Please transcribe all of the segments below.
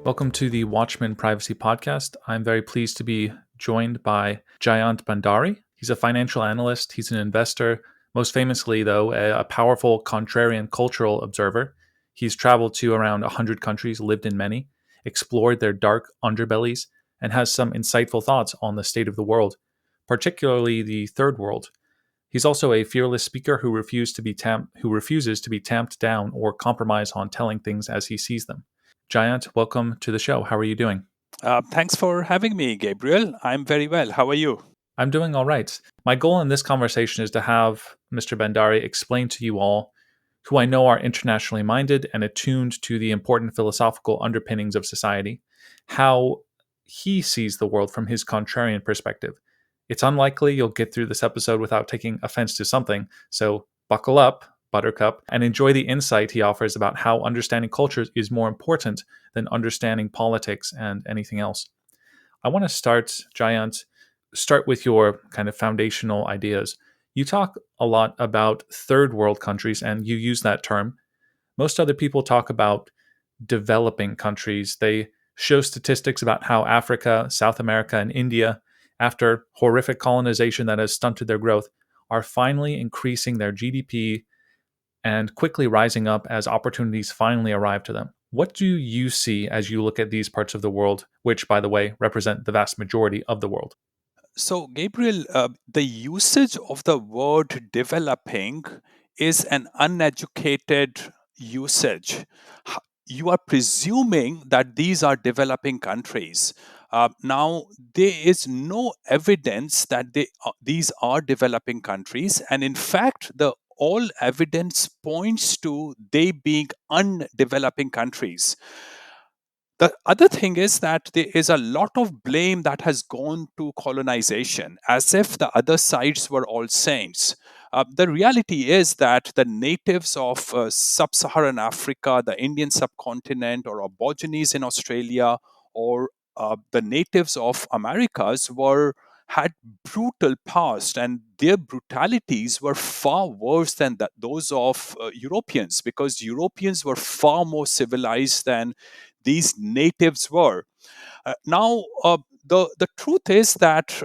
Welcome to the Watchman Privacy Podcast. I'm very pleased to be joined by Jayant Bhandari. He's a financial analyst, he's an investor, most famously, though, a powerful contrarian cultural observer. He's traveled to around 100 countries, lived in many, explored their dark underbellies, and has some insightful thoughts on the state of the world, particularly the third world. He's also a fearless speaker who refuses to be tamped down or compromise on telling things as he sees them. Jayant, welcome to the show. How are you doing? Thanks for having me, Gabriel. I'm very well. How are you? I'm doing all right. My goal in this conversation is to have Mr. Bhandari explain to you all, who I know are internationally minded and attuned to the important philosophical underpinnings of society, how he sees the world from his contrarian perspective. It's unlikely you'll get through this episode without taking offense to something, so buckle up, Buttercup, and enjoy the insight he offers about how understanding cultures is more important than understanding politics and anything else. I want to start with your kind of foundational ideas. You talk a lot about third world countries and you use that term. Most other people talk about developing countries. They show statistics about how Africa, South America, and India, after horrific colonization that has stunted their growth, are finally increasing their GDP and quickly rising up as opportunities finally arrive to them. What do you see as you look at these parts of the world, which, by the way, represent the vast majority of the world? So, Gabriel, the usage of the word developing is an uneducated usage. You are presuming that these are developing countries. Now, there is no evidence that these are developing countries, and in fact, the all evidence points to they being undeveloping countries. The other thing is that there is a lot of blame that has gone to colonization, as if the other sides were all saints. The reality is that the natives of sub Saharan Africa, the Indian subcontinent, or Aborigines in Australia, or the natives of Americas were had brutal past, and their brutalities were far worse than those of Europeans, because Europeans were far more civilized than these natives were. The truth is that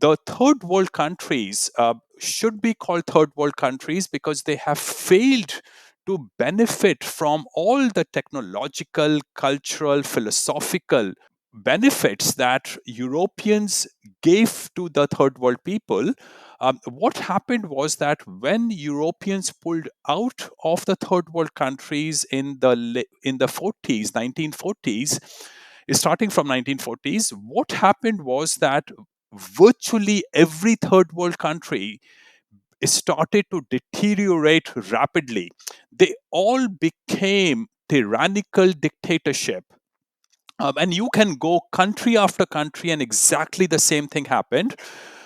the third world countries should be called third world countries because they have failed to benefit from all the technological, cultural, philosophical benefits that Europeans gave to the third world people. What happened was that when Europeans pulled out of the third world countries in the 40s, 1940s, starting from 1940s, what happened was that virtually every third world country started to deteriorate rapidly. They all became tyrannical dictatorship. And you can go country after country, and exactly the same thing happened.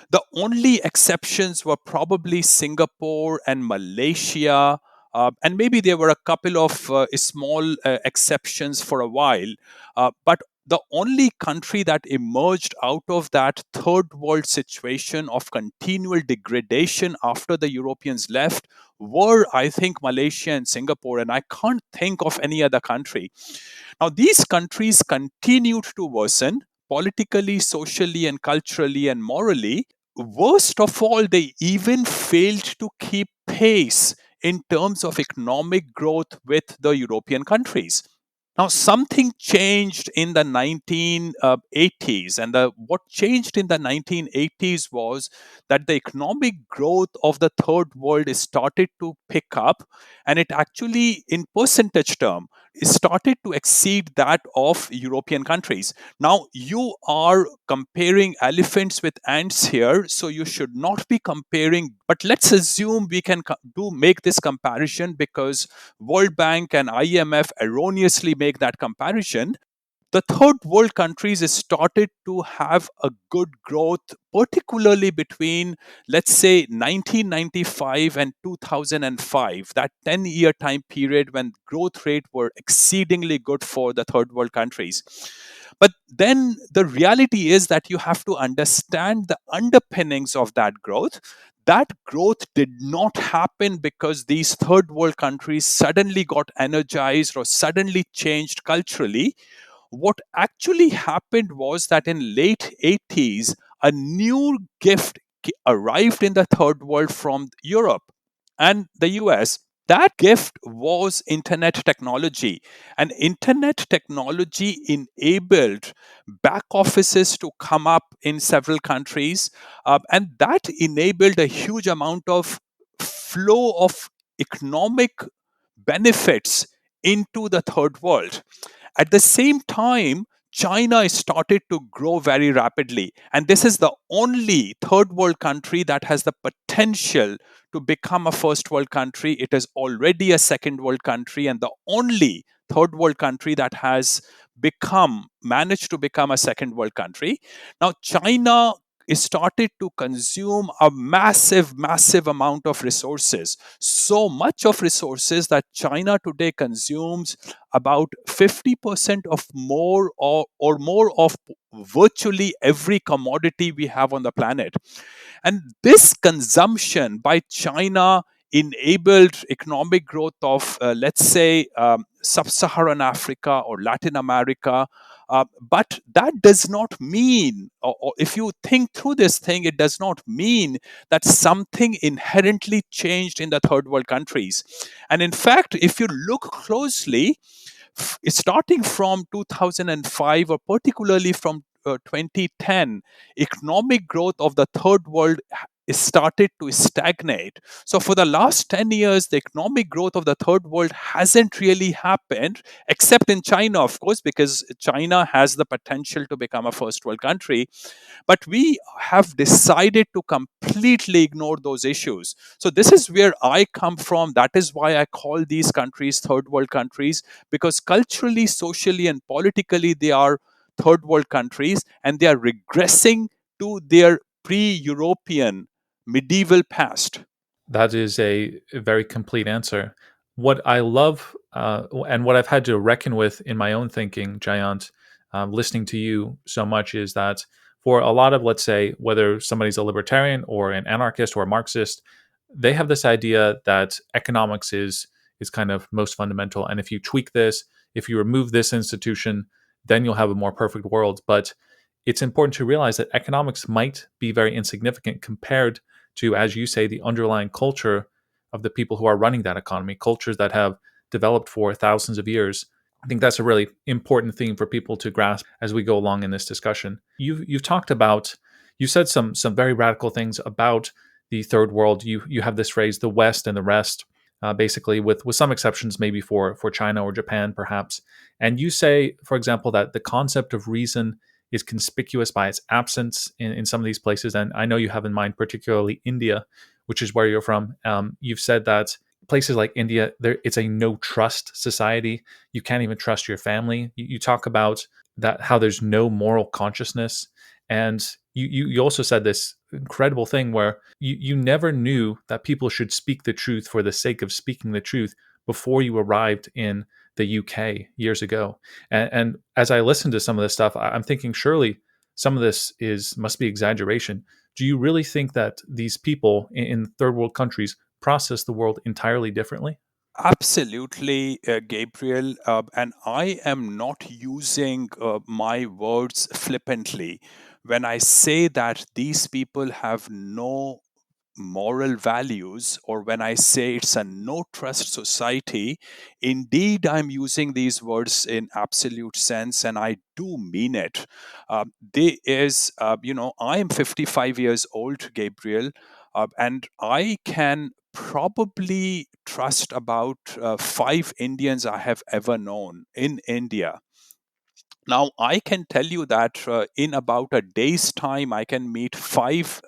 The only exceptions were probably Singapore and Malaysia. And maybe there were a couple of small exceptions for a while. But the only country that emerged out of that third world situation of continual degradation after the Europeans left were, I think, Malaysia and Singapore. And I can't think of any other country. Now, these countries continued to worsen politically, socially, and culturally and morally. Worst of all, they even failed to keep pace in terms of economic growth with the European countries. Now, something changed in the 1980s, and what changed in the 1980s was that the economic growth of the third world started to pick up, and it actually, in percentage term, started to exceed that of European countries. Now, you are comparing elephants with ants here, so you should not be comparing. But let's assume we can do make this comparison because World Bank and IMF erroneously make that comparison. The third world countries started to have a good growth, particularly between, let's say, 1995 and 2005, that 10-year time period when growth rate were exceedingly good for the third world countries. But then the reality is that you have to understand the underpinnings of that growth. That growth did not happen because these third world countries suddenly got energized or suddenly changed culturally. What actually happened was that in late 80s, a new gift arrived in the third world from Europe and the US. That gift was internet technology. And internet technology enabled back offices to come up in several countries. And that enabled a huge amount of flow of economic benefits into the third world. At the same time, China started to grow very rapidly. And this is the only third world country that has the potential to become a first world country. It is already a second world country, and the only third world country that has managed to become a second world country. Now, China is started to consume a massive amount of resources, so much of resources that China today consumes about 50% of or more of virtually every commodity we have on the planet. And this consumption by China enabled economic growth of, let's say, sub-Saharan Africa or Latin America. But that does not mean, or if you think through this thing, it does not mean that something inherently changed in the third world countries. And in fact, if you look closely, starting from 2005 or particularly from 2010, economic growth of the third world is started to stagnate. So for the last 10 years, the economic growth of the third world hasn't really happened, except in China, of course, because China has the potential to become a first world country. But we have decided to completely ignore those issues. So this is where I come from. That is why I call these countries third world countries, because culturally, socially, and politically, they are third world countries, and they are regressing to their pre-European medieval past. That is a very complete answer. What I love and what I've had to reckon with in my own thinking, Jayant, listening to you so much, is that for a lot of, let's say, whether somebody's a libertarian or an anarchist or a Marxist, they have this idea that economics is kind of most fundamental. And if you tweak this, if you remove this institution, then you'll have a more perfect world. But it's important to realize that economics might be very insignificant compared to, as you say, the underlying culture of the people who are running that economy, cultures that have developed for thousands of years. I think that's a really important theme for people to grasp as we go along in this discussion. You've talked about, you said some very radical things about the third world. You have this phrase, the West and the rest, basically with some exceptions, maybe for China or Japan, perhaps. And you say, for example, that the concept of reason is conspicuous by its absence in some of these places. And I know you have in mind particularly India, which is where you're from. You've said that places like India, it's a no trust society. You can't even trust your family. You talk about that, how there's no moral consciousness. And you also said this incredible thing where you never knew that people should speak the truth for the sake of speaking the truth before you arrived in the UK years ago. And as I listen to some of this stuff, I'm thinking surely some of this must be exaggeration. Do you really think that these people in third world countries process the world entirely differently? Absolutely, Gabriel. And I am not using my words flippantly when I say that these people have no moral values, or when I say it's a no trust society. Indeed, I'm using these words in absolute sense, and I do mean it. I am 55 years old, Gabriel, and I can probably trust about five Indians I have ever known in India. Now, I can tell you that in about a day's time, I can meet five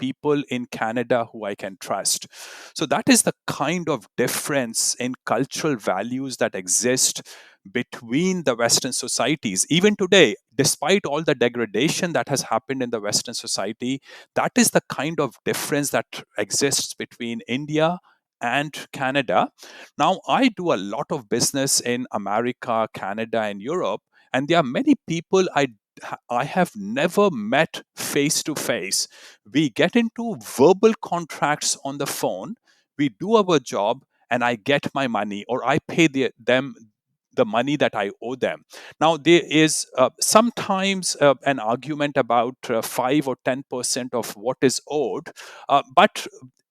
people in Canada who I can trust. So, that is the kind of difference in cultural values that exist between the Western societies. Even today, despite all the degradation that has happened in the Western society, that is the kind of difference that exists between India and Canada. Now, I do a lot of business in America, Canada, and Europe, and there are many people I have never met face to face. We get into verbal contracts on the phone, we do our job, and I get my money, or I pay them the money that I owe them. Now, there is sometimes an argument about 5 or 10% of what is owed, but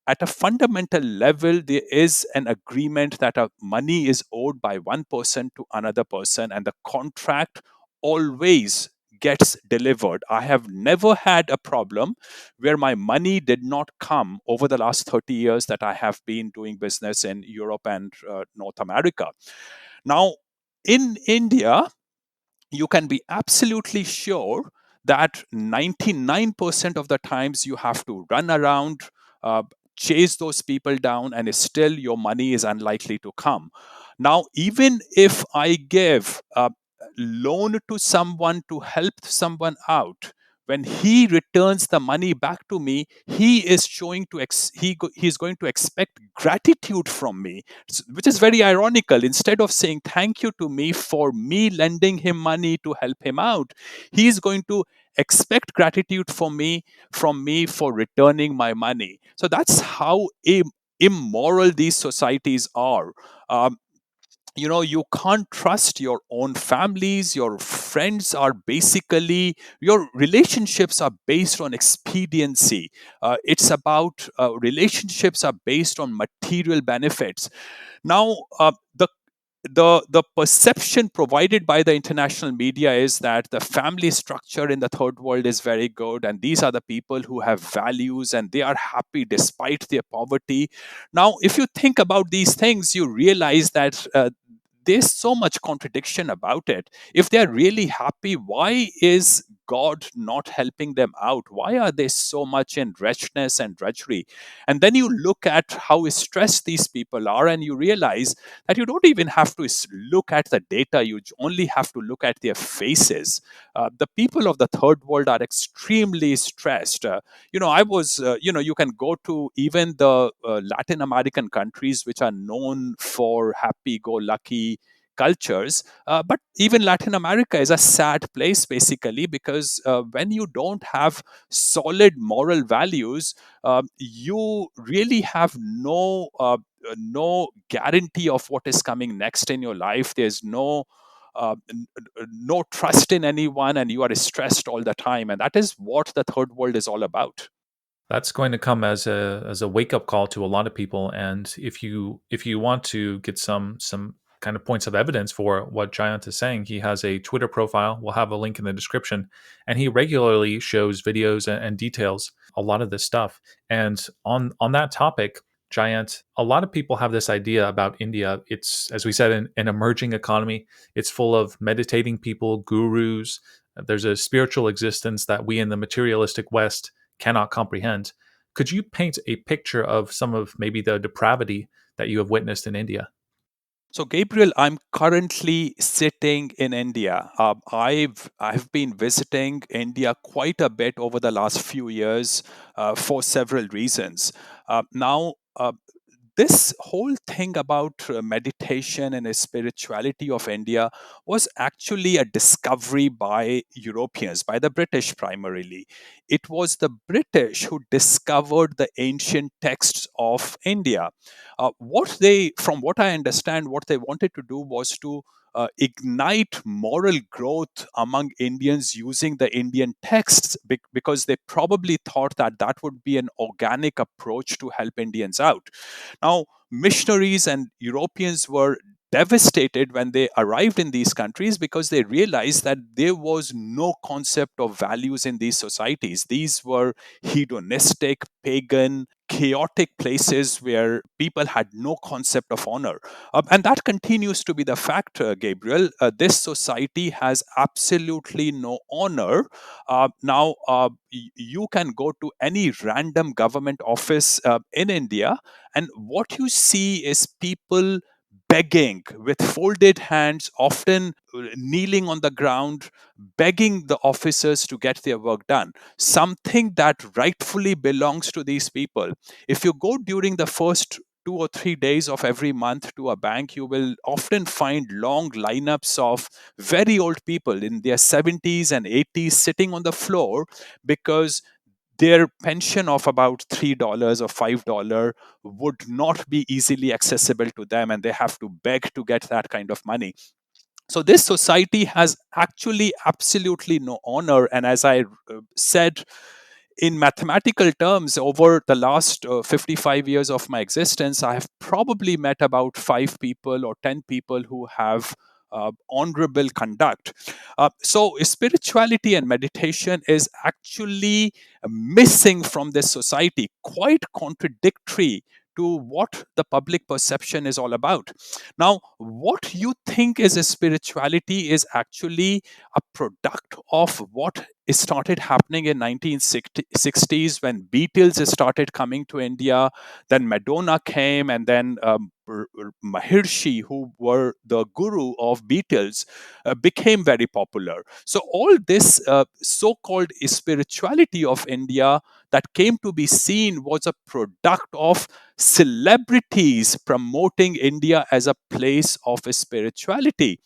at a fundamental level, there is an agreement that money is owed by one person to another person, and the contract always gets delivered. I have never had a problem where my money did not come over the last 30 years that I have been doing business in Europe and North America. Now, in India, you can be absolutely sure that 99% of the times you have to run around, uh, chase those people down, and still your money is unlikely to come. Now, even if I give a loan to someone to help someone out, when he returns the money back to me, he is showing to he's going to expect gratitude from me, which is very ironical. Instead of saying thank you to me for me lending him money to help him out, he is going to expect gratitude from me for returning my money. So that's how immoral these societies are. Um, you can't trust your own families. Your friends are basically, your relationships are based on expediency. It's about relationships are based on material benefits. Now, the perception provided by the international media is that the family structure in the third world is very good, and these are the people who have values and they are happy despite their poverty. Now, if you think about these things, you realize that there's so much contradiction about it. If they're really happy, why is God not helping them out? Why are they so much in wretchedness and drudgery? And then you look at how stressed these people are, and you realize that you don't even have to look at the data, you only have to look at their faces. The people of the third world are extremely stressed. I was, you can go to even the Latin American countries, which are known for happy go lucky cultures. But even Latin America is a sad place, basically, because when you don't have solid moral values, you really have no guarantee of what is coming next in your life. There's no trust in anyone, and you are stressed all the time. And that is what the third world is all about. That's going to come as a wake up call to a lot of people. And if you want to get some kind of points of evidence for what Jayant is saying, he has a Twitter profile. We'll have a link in the description, and he regularly shows videos and details a lot of this stuff. And on that topic, Jayant, a lot of people have this idea about India. It's, as we said, an emerging economy. It's full of meditating people, gurus. There's a spiritual existence that we in the materialistic West cannot comprehend. Could you paint a picture of some of maybe the depravity that you have witnessed in India? So, Gabriel, I'm currently sitting in India. I've been visiting India quite a bit over the last few years for several reasons. Now, this whole thing about meditation and the spirituality of India was actually a discovery by Europeans, by the British primarily. It was the British who discovered the ancient texts of India. From what I understand, what they wanted to do was to ignite moral growth among Indians using the Indian texts, because they probably thought that that would be an organic approach to help Indians out. Now, missionaries and Europeans were devastated when they arrived in these countries, because they realized that there was no concept of values in these societies. These were hedonistic, pagan, chaotic places where people had no concept of honor. And that continues to be the fact, Gabriel. This society has absolutely no honor. You can go to any random government office in India, and what you see is people begging with folded hands, often kneeling on the ground, begging the officers to get their work done, something that rightfully belongs to these people. If you go during the first 2 or 3 days of every month to a bank, you will often find long lineups of very old people in their 70s and 80s sitting on the floor, because their pension of about $3 or $5 would not be easily accessible to them, and they have to beg to get that kind of money. So this society has actually absolutely no honor. And as I said, in mathematical terms, over the last 55 years of my existence, I have probably met about 5 people or 10 people who have honorable conduct. So, spirituality and meditation is actually missing from this society, quite contradictory to what the public perception is all about. Now, what you think is a spirituality is actually a product of what started happening in 1960s when Beatles started coming to India. Then Madonna came, and then Maharishi, who were the guru of Beatles, became very popular. So all this so-called spirituality of India that came to be seen was a product of celebrities promoting India as a place of spirituality.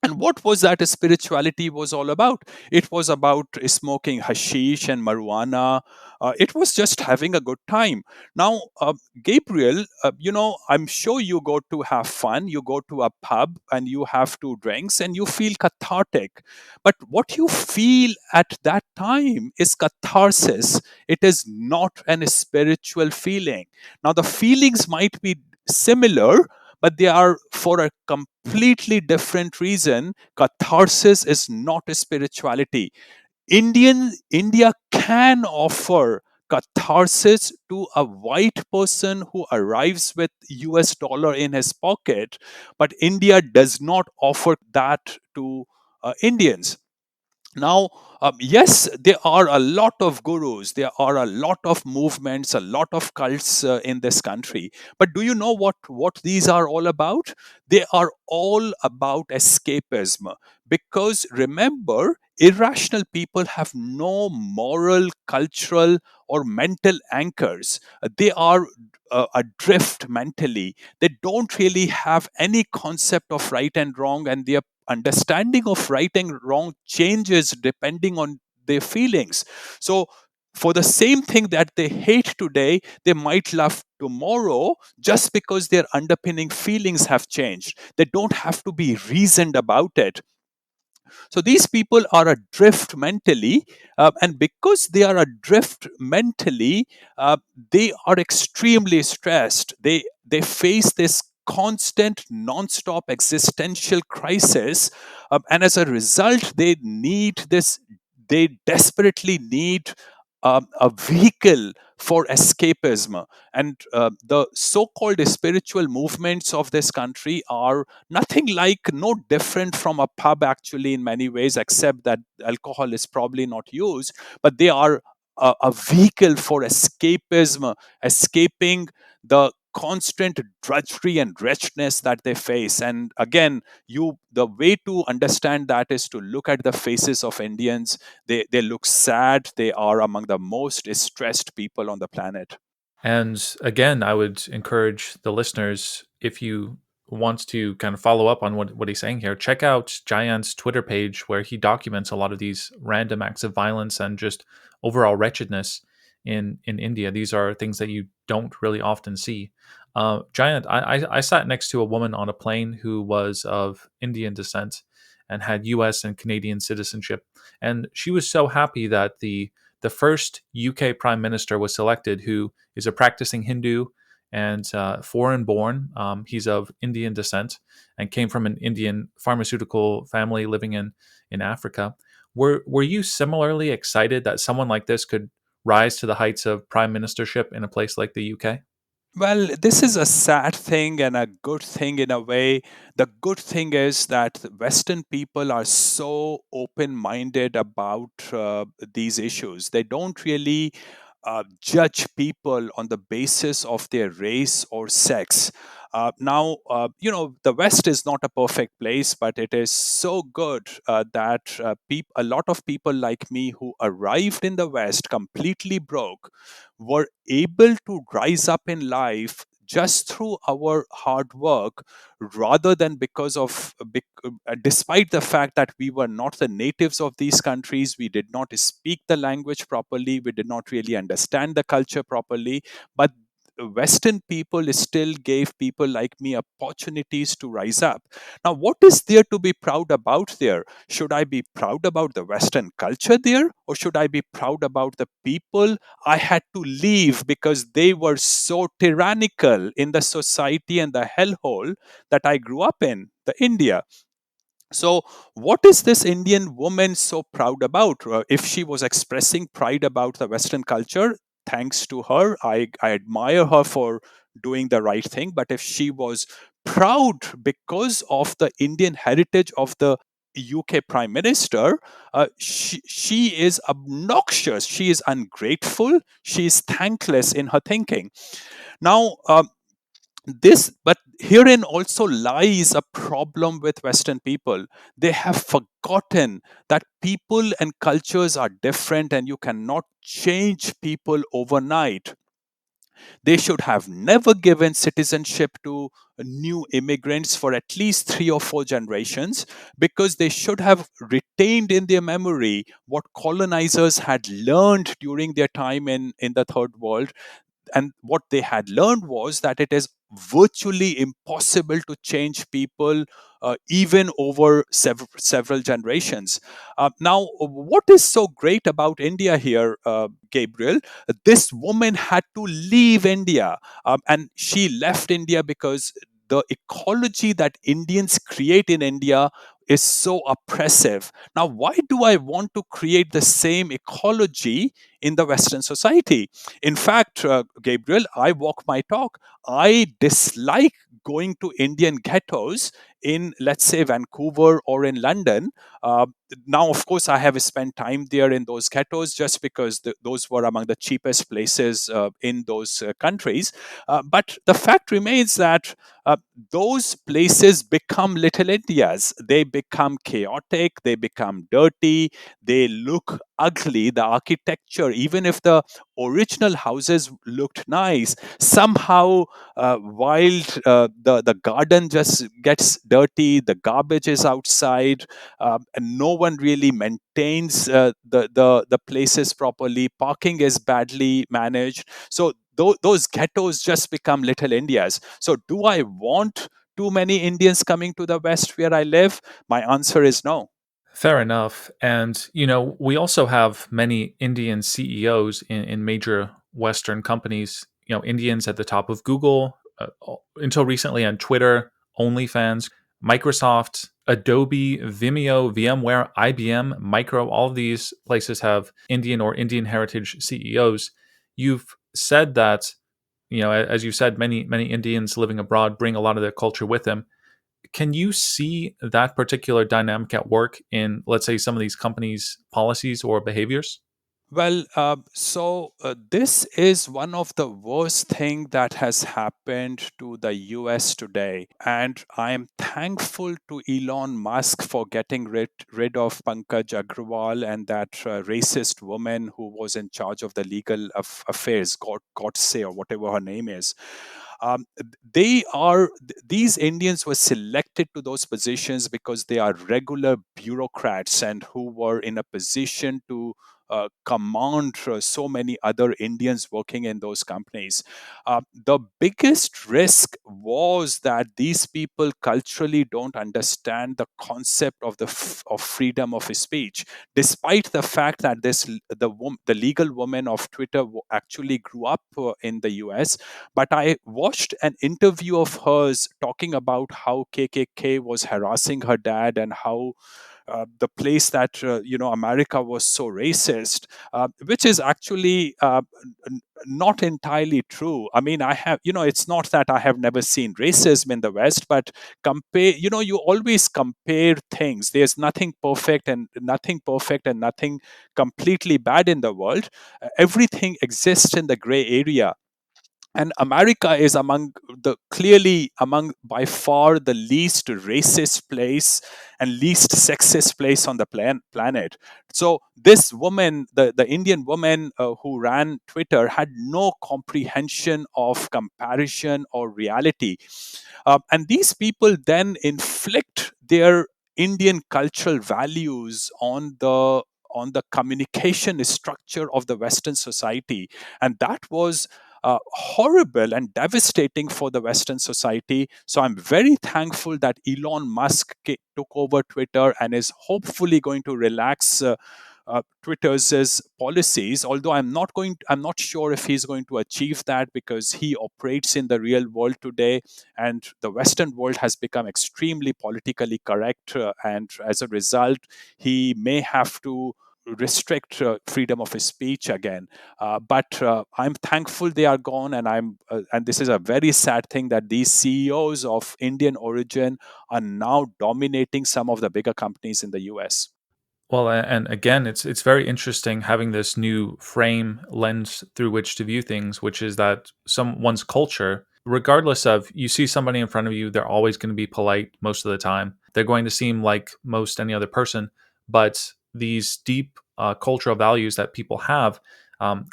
And what was that spirituality was all about? It was about smoking hashish and marijuana. It was just having a good time. Now, Gabriel, I'm sure you go to have fun, you go to a pub and you have 2 drinks and you feel cathartic. But what you feel at that time is catharsis. It is not an spiritual feeling. Now, the feelings might be similar, but they are for a completely different reason. Catharsis is not a spirituality. India can offer catharsis to a white person who arrives with US dollar in his pocket, but India does not offer that to Indians. Now, yes, there are a lot of gurus, there are a lot of movements, a lot of cults in this country. But do you know what these are all about? They are all about escapism. Because remember, irrational people have no moral, cultural, or mental anchors. They are adrift mentally. They don't really have any concept of right and wrong, and their understanding of right and wrong changes depending on their feelings. So, for the same thing that they hate today, they might love tomorrow just because their underpinning feelings have changed. They don't have to be reasoned about it. So these people are adrift mentally, and because they are adrift mentally, they are extremely stressed. They face this constant, non-stop existential crisis, and as a result, they need this. They desperately need a vehicle for escapism. And the so-called spiritual movements of this country are nothing like, no different from a pub actually in many ways, except that alcohol is probably not used, but they are a vehicle for escapism, escaping the constant drudgery and wretchedness that they face. And again, the way to understand that is to look at the faces of Indians. They look sad. They are among the most stressed people on the planet. And again, I would encourage the listeners, if you want to kind of follow up on what he's saying here, check out Jayant's Twitter page where he documents a lot of these random acts of violence and just overall wretchedness in India. These are things that you don't really often see. Jayant, I sat next to a woman on a plane who was of Indian descent and had US and Canadian citizenship. And she was so happy that the first UK prime minister was selected who is a practicing Hindu and foreign born. He's of Indian descent and came from an Indian pharmaceutical family living in Africa. Were you similarly excited that someone like this could rise to the heights of prime ministership in a place like the UK? Well, this is a sad thing and a good thing in a way. The good thing is that the Western people are so open minded about these issues. They don't really judge people on the basis of their race or sex. Now, the West is not a perfect place, but it is so good that a lot of people like me who arrived in the West completely broke were able to rise up in life just through our hard work, rather than because of despite the fact that we were not the natives of these countries, we did not speak the language properly, we did not really understand the culture properly, but Western people still gave people like me opportunities to rise up. Now, what is there to be proud about there? Should I be proud about the Western culture there, or should I be proud about the people I had to leave because they were so tyrannical in the society and the hellhole that I grew up in, the India? So, what is this Indian woman so proud about? If she was expressing pride about the Western culture, thanks to her, I admire her for doing the right thing. But if she was proud because of the Indian heritage of the UK Prime Minister, she is obnoxious, she is ungrateful, she is thankless in her thinking. Now, this but herein also lies a problem with Western people. They have forgotten that people and cultures are different and you cannot change people overnight. They should have never given citizenship to new immigrants for at least 3 or 4 generations, because they should have retained in their memory what colonizers had learned during their time in the third world. And what they had learned was that it is virtually impossible to change people, even over several generations. Now, what is so great about India here, Gabriel? This woman had to leave India, and she left India because the ecology that Indians create in India is so oppressive. Now, why do I want to create the same ecology in the Western society? In fact, Gabriel, I walk my talk. I dislike going to Indian ghettos in, let's say, Vancouver or in London. Uh, Now, of course, I have spent time there in those ghettos just because those were among the cheapest places in those countries. But the fact remains that those places become little Indias. They become chaotic, they become dirty, they look ugly. The architecture, even if the original houses looked nice, somehow wild the garden just gets dirty, the garbage is outside, and no one really maintains the places properly. Parking is badly managed. So those ghettos just become little Indias. So do I want too many Indians coming to the West where I live? My answer is no. Fair enough. And, we also have many Indian CEOs in major Western companies, Indians at the top of Google, until recently on Twitter, OnlyFans, Microsoft, Adobe, Vimeo, VMware, IBM, Micro, all of these places have Indian or Indian heritage CEOs. You've said that, as you said, many Indians living abroad bring a lot of their culture with them. Can you see that particular dynamic at work in, let's say, some of these companies' policies or behaviors? Well, this is one of the worst thing that has happened to the US today. And I am thankful to Elon Musk for getting rid of Pankaj Agrawal and that racist woman who was in charge of the legal affairs, Godse or whatever her name is. These Indians were selected to those positions because they are regular bureaucrats and who were in a position to command so many other Indians working in those companies. The biggest risk was that these people culturally don't understand the concept of of freedom of speech, despite the fact that the legal woman of Twitter actually grew up in the US. But I watched an interview of hers talking about how KKK was harassing her dad and how the place that America was so racist, which is actually not entirely true. I mean, I have, it's not that I have never seen racism in the West, but compare, you always compare things. There's nothing perfect and nothing completely bad in the world. Everything exists in the gray area, and America is clearly among by far the least racist place and least sexist place on the planet. So this woman, the Indian woman who ran Twitter, had no comprehension of comparison or reality. And these people then inflict their Indian cultural values on the communication structure of the Western society. And that was horrible and devastating for the Western society. So I'm very thankful that Elon Musk took over Twitter and is hopefully going to relax Twitter's policies. Although I'm not sure if he's going to achieve that, because he operates in the real world today, and the Western world has become extremely politically correct, and as a result, he may have to restrict freedom of speech again. But I'm thankful they are gone, and and this is a very sad thing that these CEOs of Indian origin are now dominating some of the bigger companies in the US. Well, and again, it's very interesting having this new frame lens through which to view things, which is that someone's culture, regardless of you see somebody in front of you, they're always going to be polite most of the time. They're going to seem like most any other person, but these deep cultural values that people have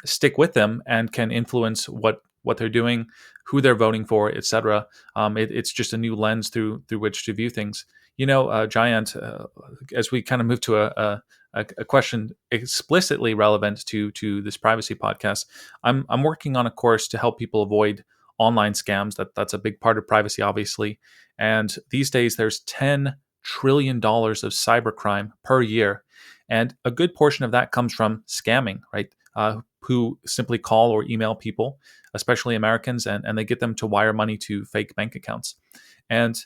stick with them and can influence what they're doing, who they're voting for, etc. It's just a new lens through which to view things. Giant, as we kind of move to a question explicitly relevant to this privacy podcast, I'm working on a course to help people avoid online scams. That's a big part of privacy, obviously. And these days, there's $10 trillion of cybercrime per year, and a good portion of that comes from scamming, right? Who simply call or email people, especially Americans, and they get them to wire money to fake bank accounts. And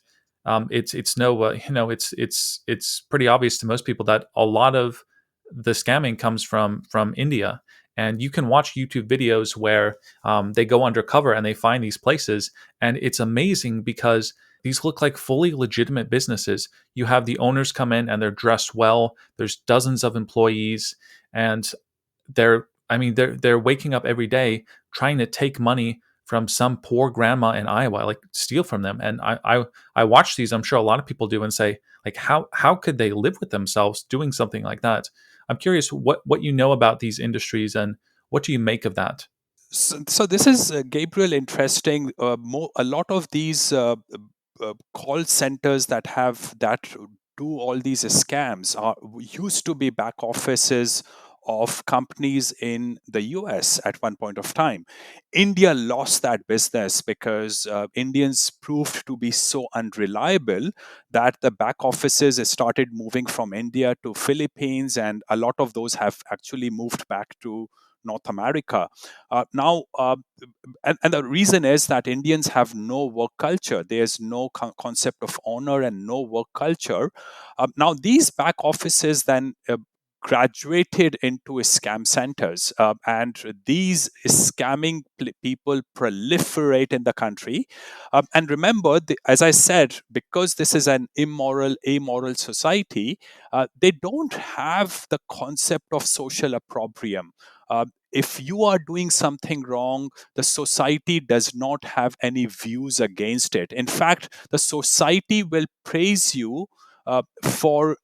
it's no it's pretty obvious to most people that a lot of the scamming comes from India. And you can watch YouTube videos where they go undercover and they find these places, and it's amazing because these look like fully legitimate businesses. You have the owners come in and they're dressed well. There's dozens of employees, and they're waking up every day trying to take money from some poor grandma in Iowa, like steal from them. And I watch these. I'm sure a lot of people do, and say, like, how could they live with themselves doing something like that? I'm curious what you know about these industries, and what do you make of that? So this is Gabriel, interesting. A lot of these call centers that do all these scams are used to be back offices of companies in the US at one point of time. India lost that business because Indians proved to be so unreliable that the back offices started moving from India to Philippines, and a lot of those have actually moved back to North America. Now, and the reason is that Indians have no work culture. There's no concept of honor and no work culture. Now, these back offices then graduated into scam centers, and these scamming people proliferate in the country. And remember, as I said, because this is an amoral society, they don't have the concept of social opprobrium. If you are doing something wrong, the society does not have any views against it. In fact, the society will praise you for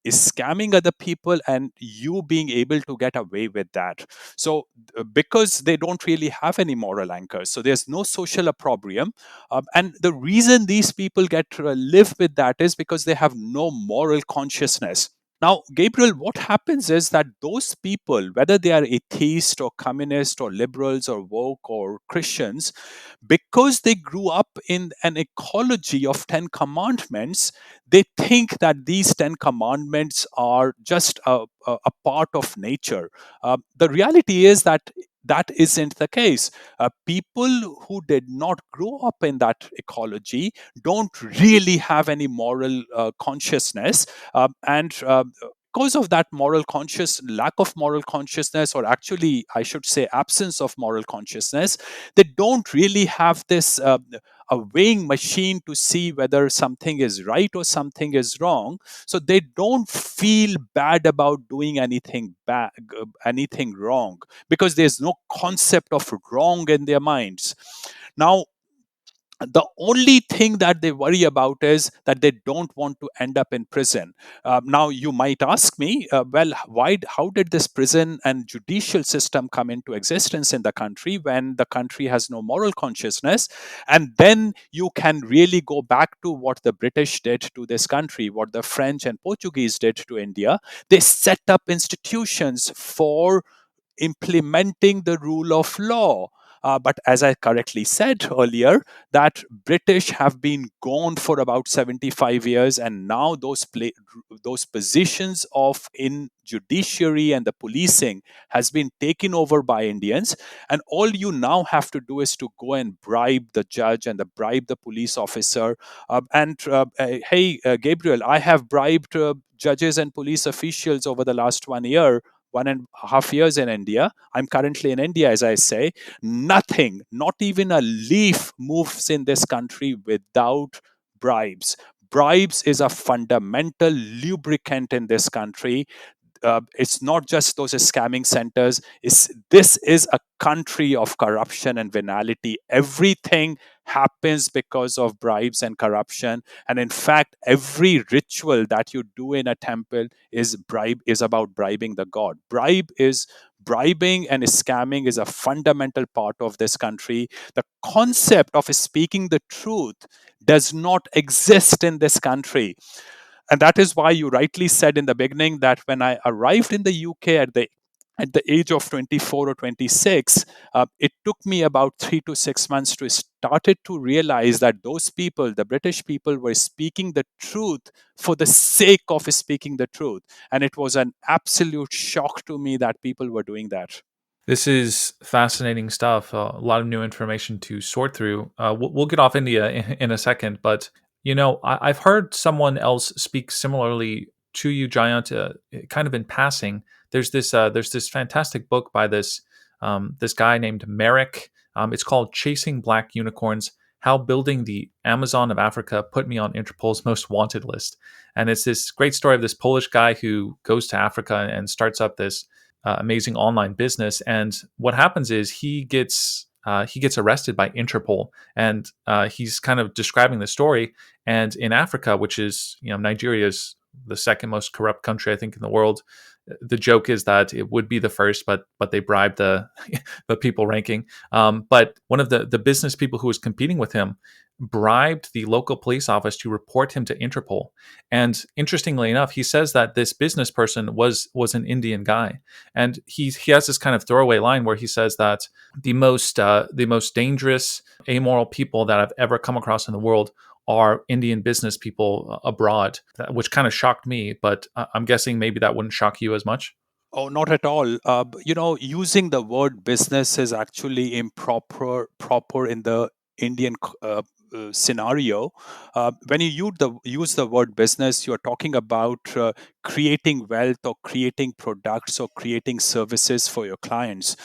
scamming other people and you being able to get away with that. So, because they don't really have any moral anchors, so there's no social opprobrium. And the reason these people get to live with that is because they have no moral consciousness. Now, Gabriel, what happens is that those people, whether they are atheist or communist or liberals or woke or Christians, because they grew up in an ecology of 10 commandments, they think that these 10 commandments are just a part of nature. The reality is that that isn't the case. People who did not grow up in that ecology don't really have any moral consciousness, and because of that lack of moral consciousness, or actually I should say absence of moral consciousness, they don't really have this a weighing machine to see whether something is right or something is wrong. So they don't feel bad about doing anything wrong, because there's no concept of wrong in their minds. Now, the only thing that they worry about is that they don't want to end up in prison. Now, you might ask me, well, how did this prison and judicial system come into existence in the country when the country has no moral consciousness? And then you can really go back to what the British did to this country, what the French and Portuguese did to India. They set up institutions for implementing the rule of law. But as I correctly said earlier, that British have been gone for about 75 years, and now those positions of in judiciary and the policing has been taken over by Indians, and all you now have to do is to go and bribe the judge and bribe the police officer. Hey, Gabriel, I have bribed judges and police officials over the last 1 year, 1.5 years in India. I'm currently in India, as I say. Nothing, not even a leaf moves in this country without bribes. Bribes is a fundamental lubricant in this country. It's not just those scamming centers. This is a country of corruption and venality. Everything happens because of bribes and corruption. And in fact, every ritual that you do in a temple is about bribing the god. Bribing and scamming is a fundamental part of this country. The concept of speaking the truth does not exist in this country. And that is why you rightly said in the beginning that when I arrived in the UK at the age of 24 or 26, it took me about 3 to 6 months to started to realize that those people, the British people, were speaking the truth for the sake of speaking the truth. And it was an absolute shock to me that people were doing that. This is fascinating stuff. A lot of new information to sort through. We'll get off India in a second, but I've heard someone else speak similarly to you, Giant, kind of in passing. There's this fantastic book by this guy named Merrick. It's called "Chasing Black Unicorns: How Building the Amazon of Africa Put Me on Interpol's Most Wanted List." And it's this great story of this Polish guy who goes to Africa and starts up this amazing online business. And what happens is he gets arrested by Interpol, and he's kind of describing the story. And in Africa, which is Nigeria is the second most corrupt country I think in the world. The joke is that it would be the first, but they bribed the the people ranking. But one of the business people who was competing with him bribed the local police office to report him to Interpol. And interestingly enough, he says that this business person was an Indian guy, and he has this kind of throwaway line where he says that the most dangerous, amoral people that I've ever come across in the world are Indian business people abroad, which kind of shocked me. But I'm guessing maybe that wouldn't shock you as much. Oh, not at all. Using the word business is actually proper in the Indian scenario. When you use the word business, you're talking about creating wealth or creating products or creating services for your clients.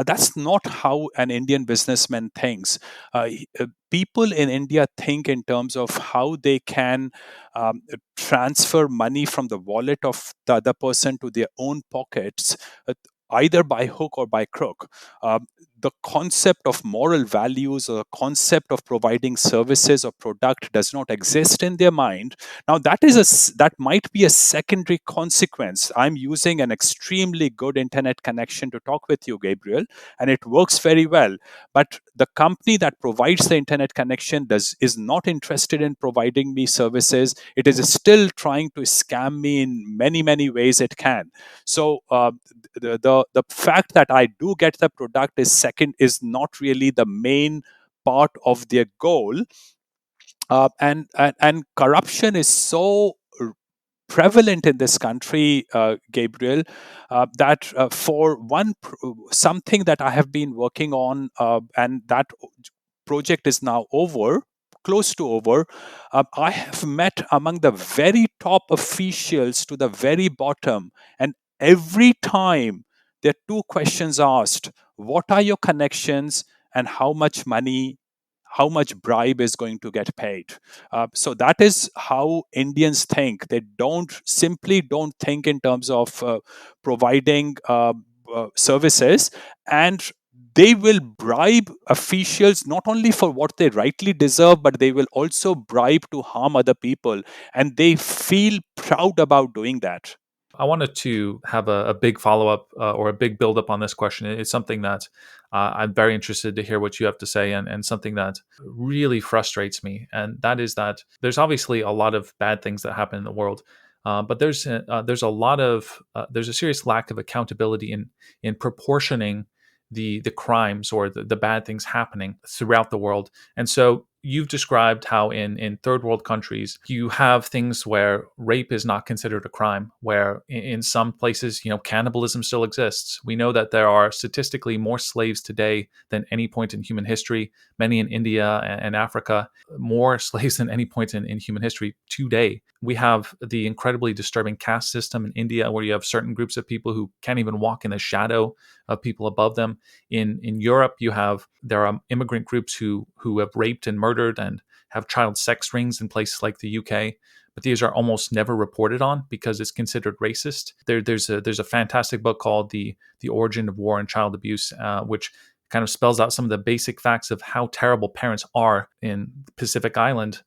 That's not how an Indian businessman thinks. People in India think in terms of how they can transfer money from the wallet of the other person to their own pockets, either by hook or by crook. The concept of moral values or the concept of providing services or product does not exist in their mind. Now, that might be a secondary consequence. I'm using an extremely good internet connection to talk with you, Gabriel, and it works very well. But the company that provides the internet connection is not interested in providing me services. It is still trying to scam me in many ways it can. So the fact that I do get the product is not really the main part of their goal. And corruption is so prevalent in this country, Gabriel, that for something that I have been working on, and that project is now over, close to over. I have met among the very top officials to the very bottom, and every time there are two questions asked: what are your connections, and how much bribe is going to get paid? So that is how Indians think. They don't think in terms of providing services, and they will bribe officials not only for what they rightly deserve, but they will also bribe to harm other people, and they feel proud about doing that. I wanted to have a big follow up or a big build up on this question. It's something that I'm very interested to hear what you have to say, and something that really frustrates me. And that is that there's obviously a lot of bad things that happen in the world, but there's a serious lack of accountability in proportioning the crimes or the bad things happening throughout the world. And so you've described how in third world countries you have things where rape is not considered a crime, where in some places, cannibalism still exists. We know that there are statistically more slaves today than any point in human history, many in India and Africa, more slaves than any point in human history today. We have the incredibly disturbing caste system in India, where you have certain groups of people who can't even walk in the shadow of people above them. In Europe, there are immigrant groups who have raped and murdered and have child sex rings in places like the UK. But these are almost never reported on because it's considered racist. There's a fantastic book called The Origin of War and Child Abuse, which kind of spells out some of the basic facts of how terrible parents are in Pacific Island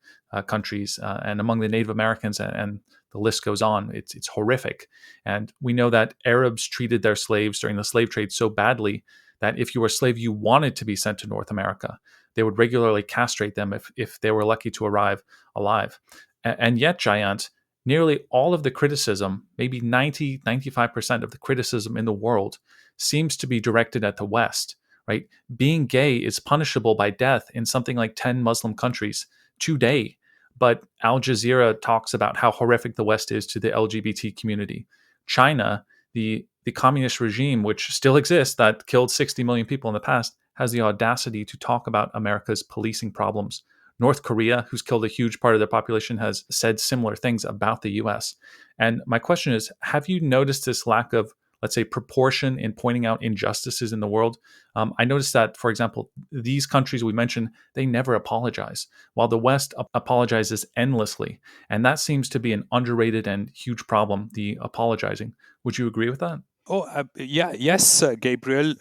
countries and among the Native Americans, and the list goes on. It's horrific. And we know that Arabs treated their slaves during the slave trade so badly that if you were a slave, you wanted to be sent to North America. They would regularly castrate them if they were lucky to arrive alive. And yet, Jayant, nearly all of the criticism, maybe 95% of the criticism in the world, seems to be directed at the West, right? Being gay is punishable by death in something like 10 Muslim countries today. But Al Jazeera talks about how horrific the West is to the LGBT community. China, the communist regime, which still exists, that killed 60 million people in the past, has the audacity to talk about America's policing problems. North Korea, who's killed a huge part of their population, has said similar things about the US. And my question is, have you noticed this lack of, let's say, proportion in pointing out injustices in the world? I noticed that, for example, these countries we mentioned, they never apologize, while the West apologizes endlessly. And that seems to be an underrated and huge problem, the apologizing. Would you agree with that? Oh, yeah, yes, Gabriel.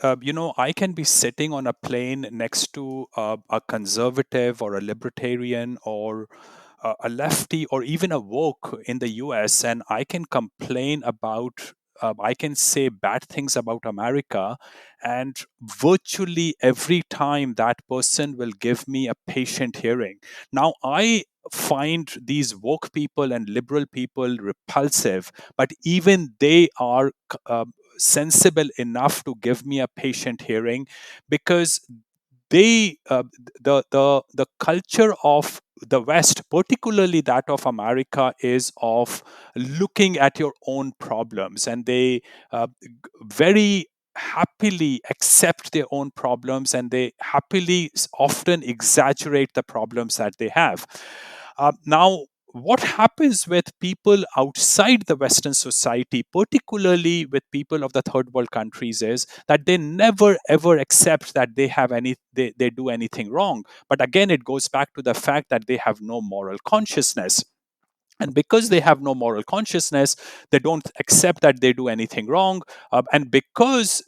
I can be sitting on a plane next to a conservative or a libertarian or a lefty or even a woke in the US, and I can complain about, I can say bad things about America, and virtually every time that person will give me a patient hearing. Now, I find these woke people and liberal people repulsive, but even they are sensible enough to give me a patient hearing, because they the culture of the West, particularly that of America, is of looking at your own problems, and they very happily accept their own problems, and they happily often exaggerate the problems that they have. Now, what happens with people outside the Western society, particularly with people of the third world countries, is that they never ever accept that they do anything wrong. But again, it goes back to the fact that they have no moral consciousness. And because they have no moral consciousness, they don't accept that they do anything wrong. And because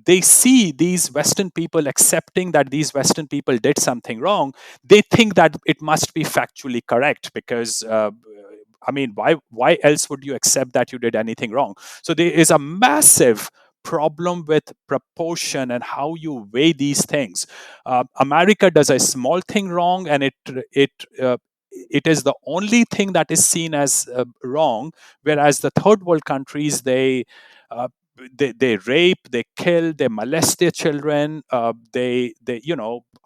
they see these Western people accepting that these Western people did something wrong, they think that it must be factually correct, because I mean, why else would you accept that you did anything wrong? So there is a massive problem with proportion and how you weigh these things. America does a small thing wrong, and it is the only thing that is seen as wrong, whereas the third world countries, uh, they rape, they kill, they molest their children. They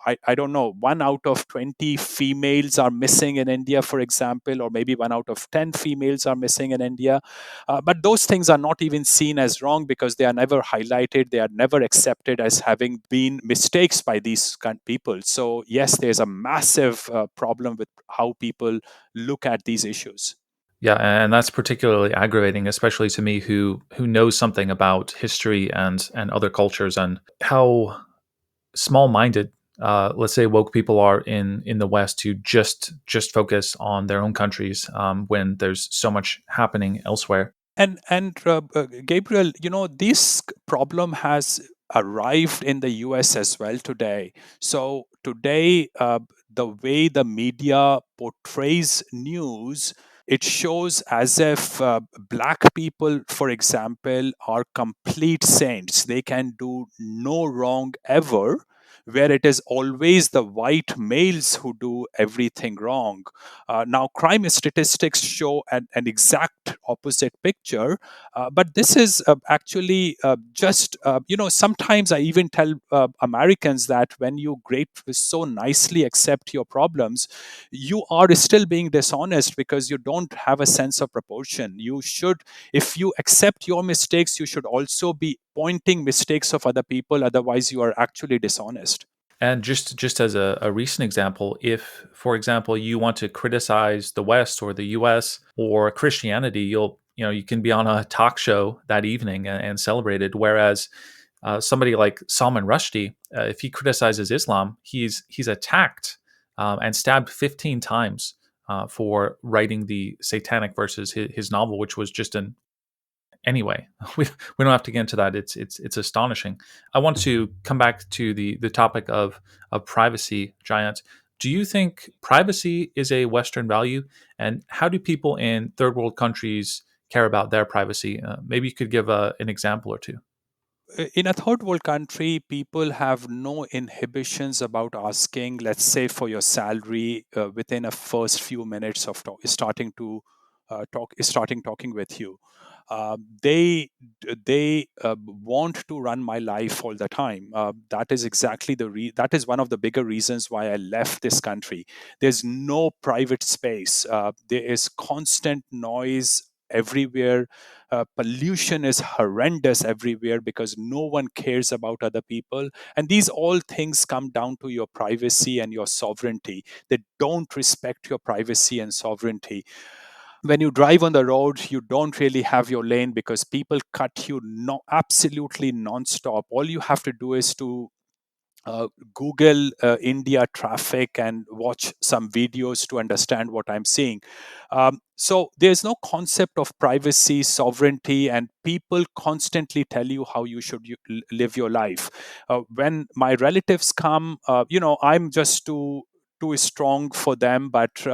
I don't know, 1 out of 20 females are missing in India, for example, or maybe 1 out of 10 females are missing in India. But those things are not even seen as wrong because they are never highlighted, they are never accepted as having been mistakes by these kind of people. So, yes, there's a massive problem with how people look at these issues. Yeah, and that's particularly aggravating, especially to me who knows something about history and other cultures and how small-minded, let's say, woke people are in the West to just focus on their own countries when there's so much happening elsewhere. And Gabriel, this problem has arrived in the US as well today. So today, the way the media portrays news, it shows as if black people, for example, are complete saints. They can do no wrong ever. where it is always the white males who do everything wrong. Now, crime statistics show an exact opposite picture, but this is actually just, sometimes I even tell Americans that when you great so nicely accept your problems, you are still being dishonest because you don't have a sense of proportion. You should, if you accept your mistakes, you should also be pointing mistakes of other people. Otherwise, you are actually dishonest. And just as a recent example, if, for example, you want to criticize the West or the U.S. or Christianity, you can be on a talk show that evening and celebrate it. Whereas somebody like Salman Rushdie, if he criticizes Islam, he's attacked and stabbed 15 times for writing the Satanic Verses, his novel, which was just an anyway. We don't have to get into that. It's astonishing. I want to come back to the topic of privacy, Giant. Do you think privacy is a Western value, and how do people in third world countries care about their privacy? Maybe you could give an example or two. In a third world country, people have no inhibitions about asking, let's say, for your salary within a first few minutes of starting to starting talking with you. They want to run my life all the time. That is exactly that is one of the bigger reasons why I left this country. There's no private space. There is constant noise everywhere. Pollution is horrendous everywhere because no one cares about other people. And these all things come down to your privacy and your sovereignty. They don't respect your privacy and sovereignty. When you drive on the road, you don't really have your lane because people cut you absolutely non-stop. All you have to do is to Google India traffic and watch some videos to understand what I'm seeing. So there's no concept of privacy, sovereignty, and people constantly tell you how you should live your life. When my relatives come, I'm just too strong for them, but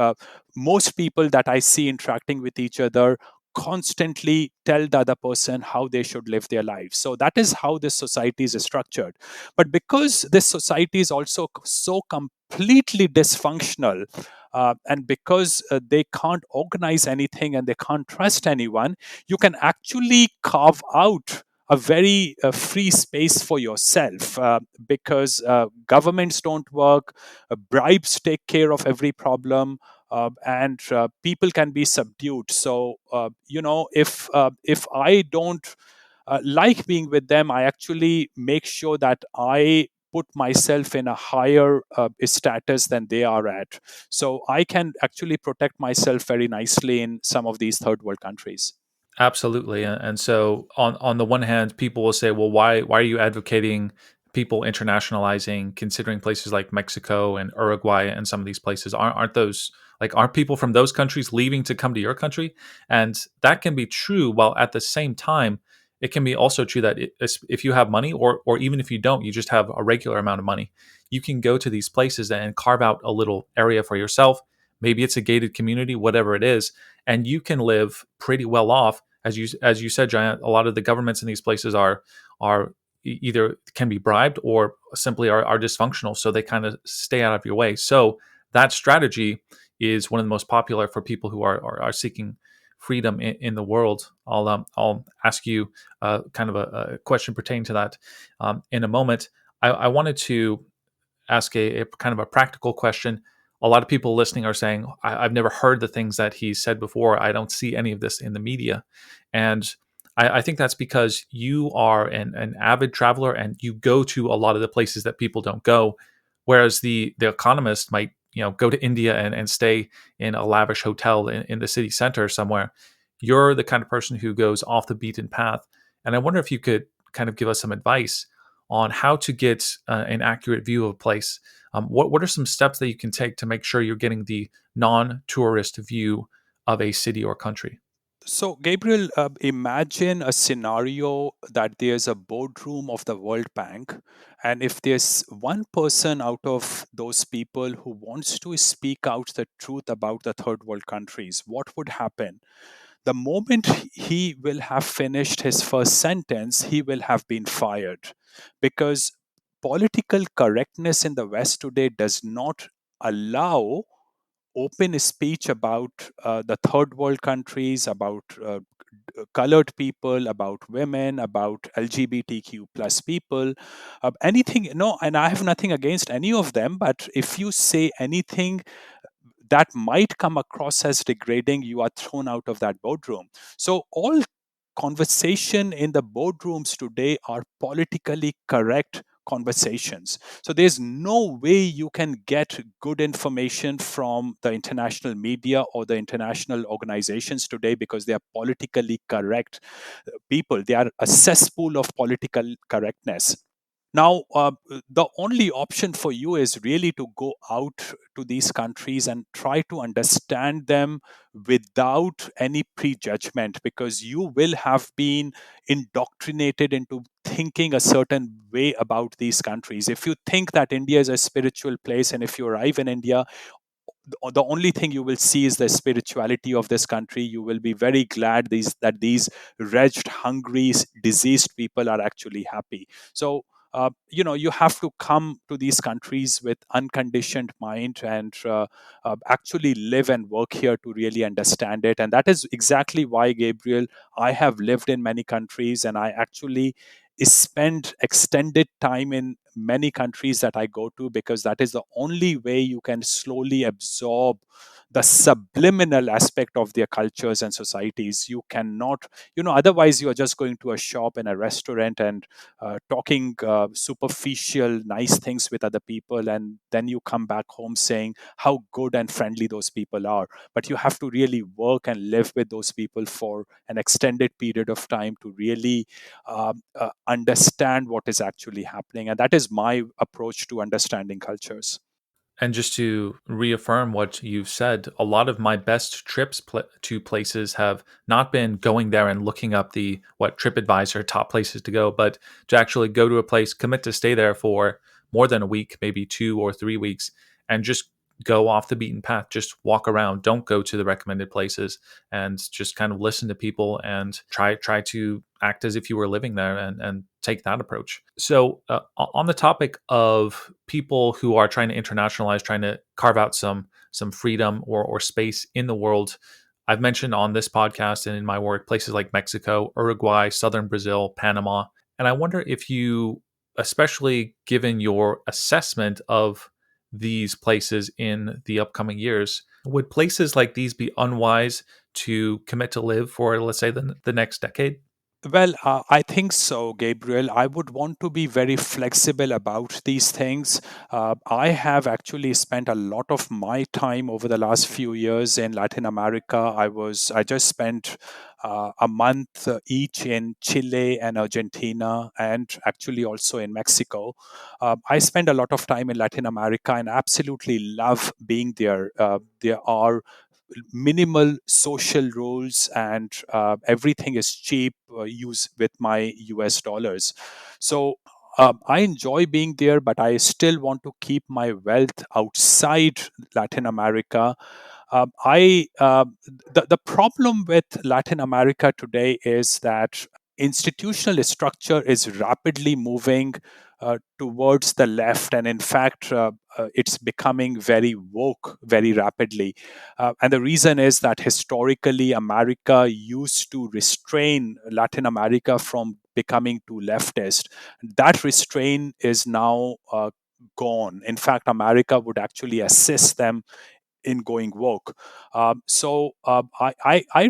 most people that I see interacting with each other constantly tell the other person how they should live their lives. So that is how this society is structured. But because this society is also so completely dysfunctional, and because they can't organize anything and they can't trust anyone, you can actually carve out a very free space for yourself, because governments don't work, bribes take care of every problem, and people can be subdued. So if I don't like being with them, I actually make sure that I put myself in a higher status than they are at. So I can actually protect myself very nicely in some of these third world countries. Absolutely. And so on the one hand, people will say, well, why are you advocating people internationalizing, considering places like Mexico and Uruguay and some of these places aren't those like aren't people from those countries leaving to come to your country? And that can be true, while at the same time, it can be also true that if you have money, or even if you don't, you just have a regular amount of money, you can go to these places and carve out a little area for yourself. Maybe it's a gated community, whatever it is, and you can live pretty well off. As you said, Giant, a lot of the governments in these places are either can be bribed or simply are dysfunctional, so they kind of stay out of your way. So that strategy is one of the most popular for people who are seeking freedom in the world. I'll ask you kind of a question pertaining to that in a moment. I wanted to ask a kind of a practical question. A lot of people listening are saying, I've never heard the things that he said before. I don't see any of this in the media. And I think that's because you are an avid traveler and you go to a lot of the places that people don't go. Whereas the economist might, go to India and stay in a lavish hotel in the city center somewhere. You're the kind of person who goes off the beaten path. And I wonder if you could kind of give us some advice on how to get an accurate view of a place. What are some steps that you can take to make sure you're getting the non-tourist view of a city or country? So, Gabriel, imagine a scenario that there's a boardroom of the World Bank, and if there's one person out of those people who wants to speak out the truth about the third world countries, what would happen? The moment he will have finished his first sentence, he will have been fired, because political correctness in the West today does not allow open speech about the third world countries, about colored people, about women, about LGBTQ plus people, anything. No, and I have nothing against any of them. But if you say anything that might come across as degrading, you are thrown out of that boardroom. So all conversation in the boardrooms today are politically correct conversations. So there's no way you can get good information from the international media or the international organizations today because they are politically correct people. They are a cesspool of political correctness. Now, the only option for you is really to go out to these countries and try to understand them without any prejudgment, because you will have been indoctrinated into thinking a certain way about these countries. If you think that India is a spiritual place, and if you arrive in India, the only thing you will see is the spirituality of this country. You will be very glad that these wretched, hungry, diseased people are actually happy. So you have to come to these countries with unconditioned mind and actually live and work here to really understand it. And that is exactly why, Gabriel, I have lived in many countries, and I actually spend extended time in many countries that I go to, because that is the only way you can slowly absorb the subliminal aspect of their cultures and societies. You cannot, otherwise you are just going to a shop and a restaurant and talking superficial, nice things with other people, and then you come back home saying how good and friendly those people are. But you have to really work and live with those people for an extended period of time to really understand what is actually happening. And that is my approach to understanding cultures. And just to reaffirm what you've said, a lot of my best trips to places have not been going there and looking up the what TripAdvisor top places to go, but to actually go to a place, commit to stay there for more than a week, maybe 2 or 3 weeks, and just go off the beaten path. Just walk around. Don't go to the recommended places, and just kind of listen to people and try to act as if you were living there, and take that approach. So, on the topic of people who are trying to internationalize, trying to carve out some freedom or space in the world, I've mentioned on this podcast and in my work places like Mexico, Uruguay, southern Brazil, Panama, and I wonder if you, especially given your assessment of these places in the upcoming years, would places like these be unwise to commit to live for, let's say, the next decade? Well, I think so, Gabriel. I would want to be very flexible about these things. I have actually spent a lot of my time over the last few years in Latin America. I just spent a month each in Chile and Argentina, and actually also in Mexico. I spend a lot of time in Latin America and absolutely love being there. There are minimal social rules, and everything is cheap, use with my US dollars. So I enjoy being there, but I still want to keep my wealth outside Latin America. The problem with Latin America today is that institutional structure is rapidly moving towards the left, and in fact, it's becoming very woke very rapidly. And the reason is that historically, America used to restrain Latin America from becoming too leftist. That restraint is now gone. In fact, America would actually assist them in going woke. I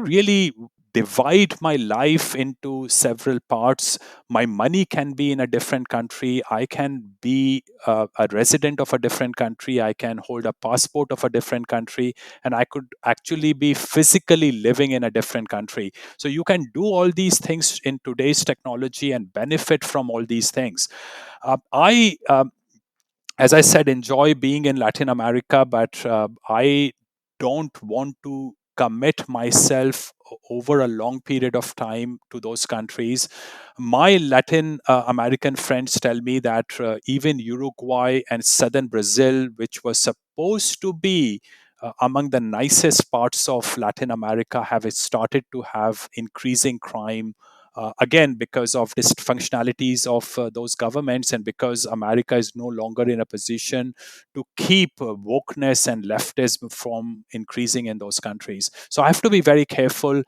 really divide my life into several parts. My money can be in a different country. I can be a resident of a different country. I can hold a passport of a different country, and I could actually be physically living in a different country. So you can do all these things in today's technology and benefit from all these things. I As I said, enjoy being in Latin America, but I don't want to commit myself over a long period of time to those countries. My Latin American friends tell me that even Uruguay and southern Brazil, which was supposed to be among the nicest parts of Latin America, have started to have increasing crime, again, because of dysfunctionalities of those governments, and because America is no longer in a position to keep wokeness and leftism from increasing in those countries. So I have to be very careful.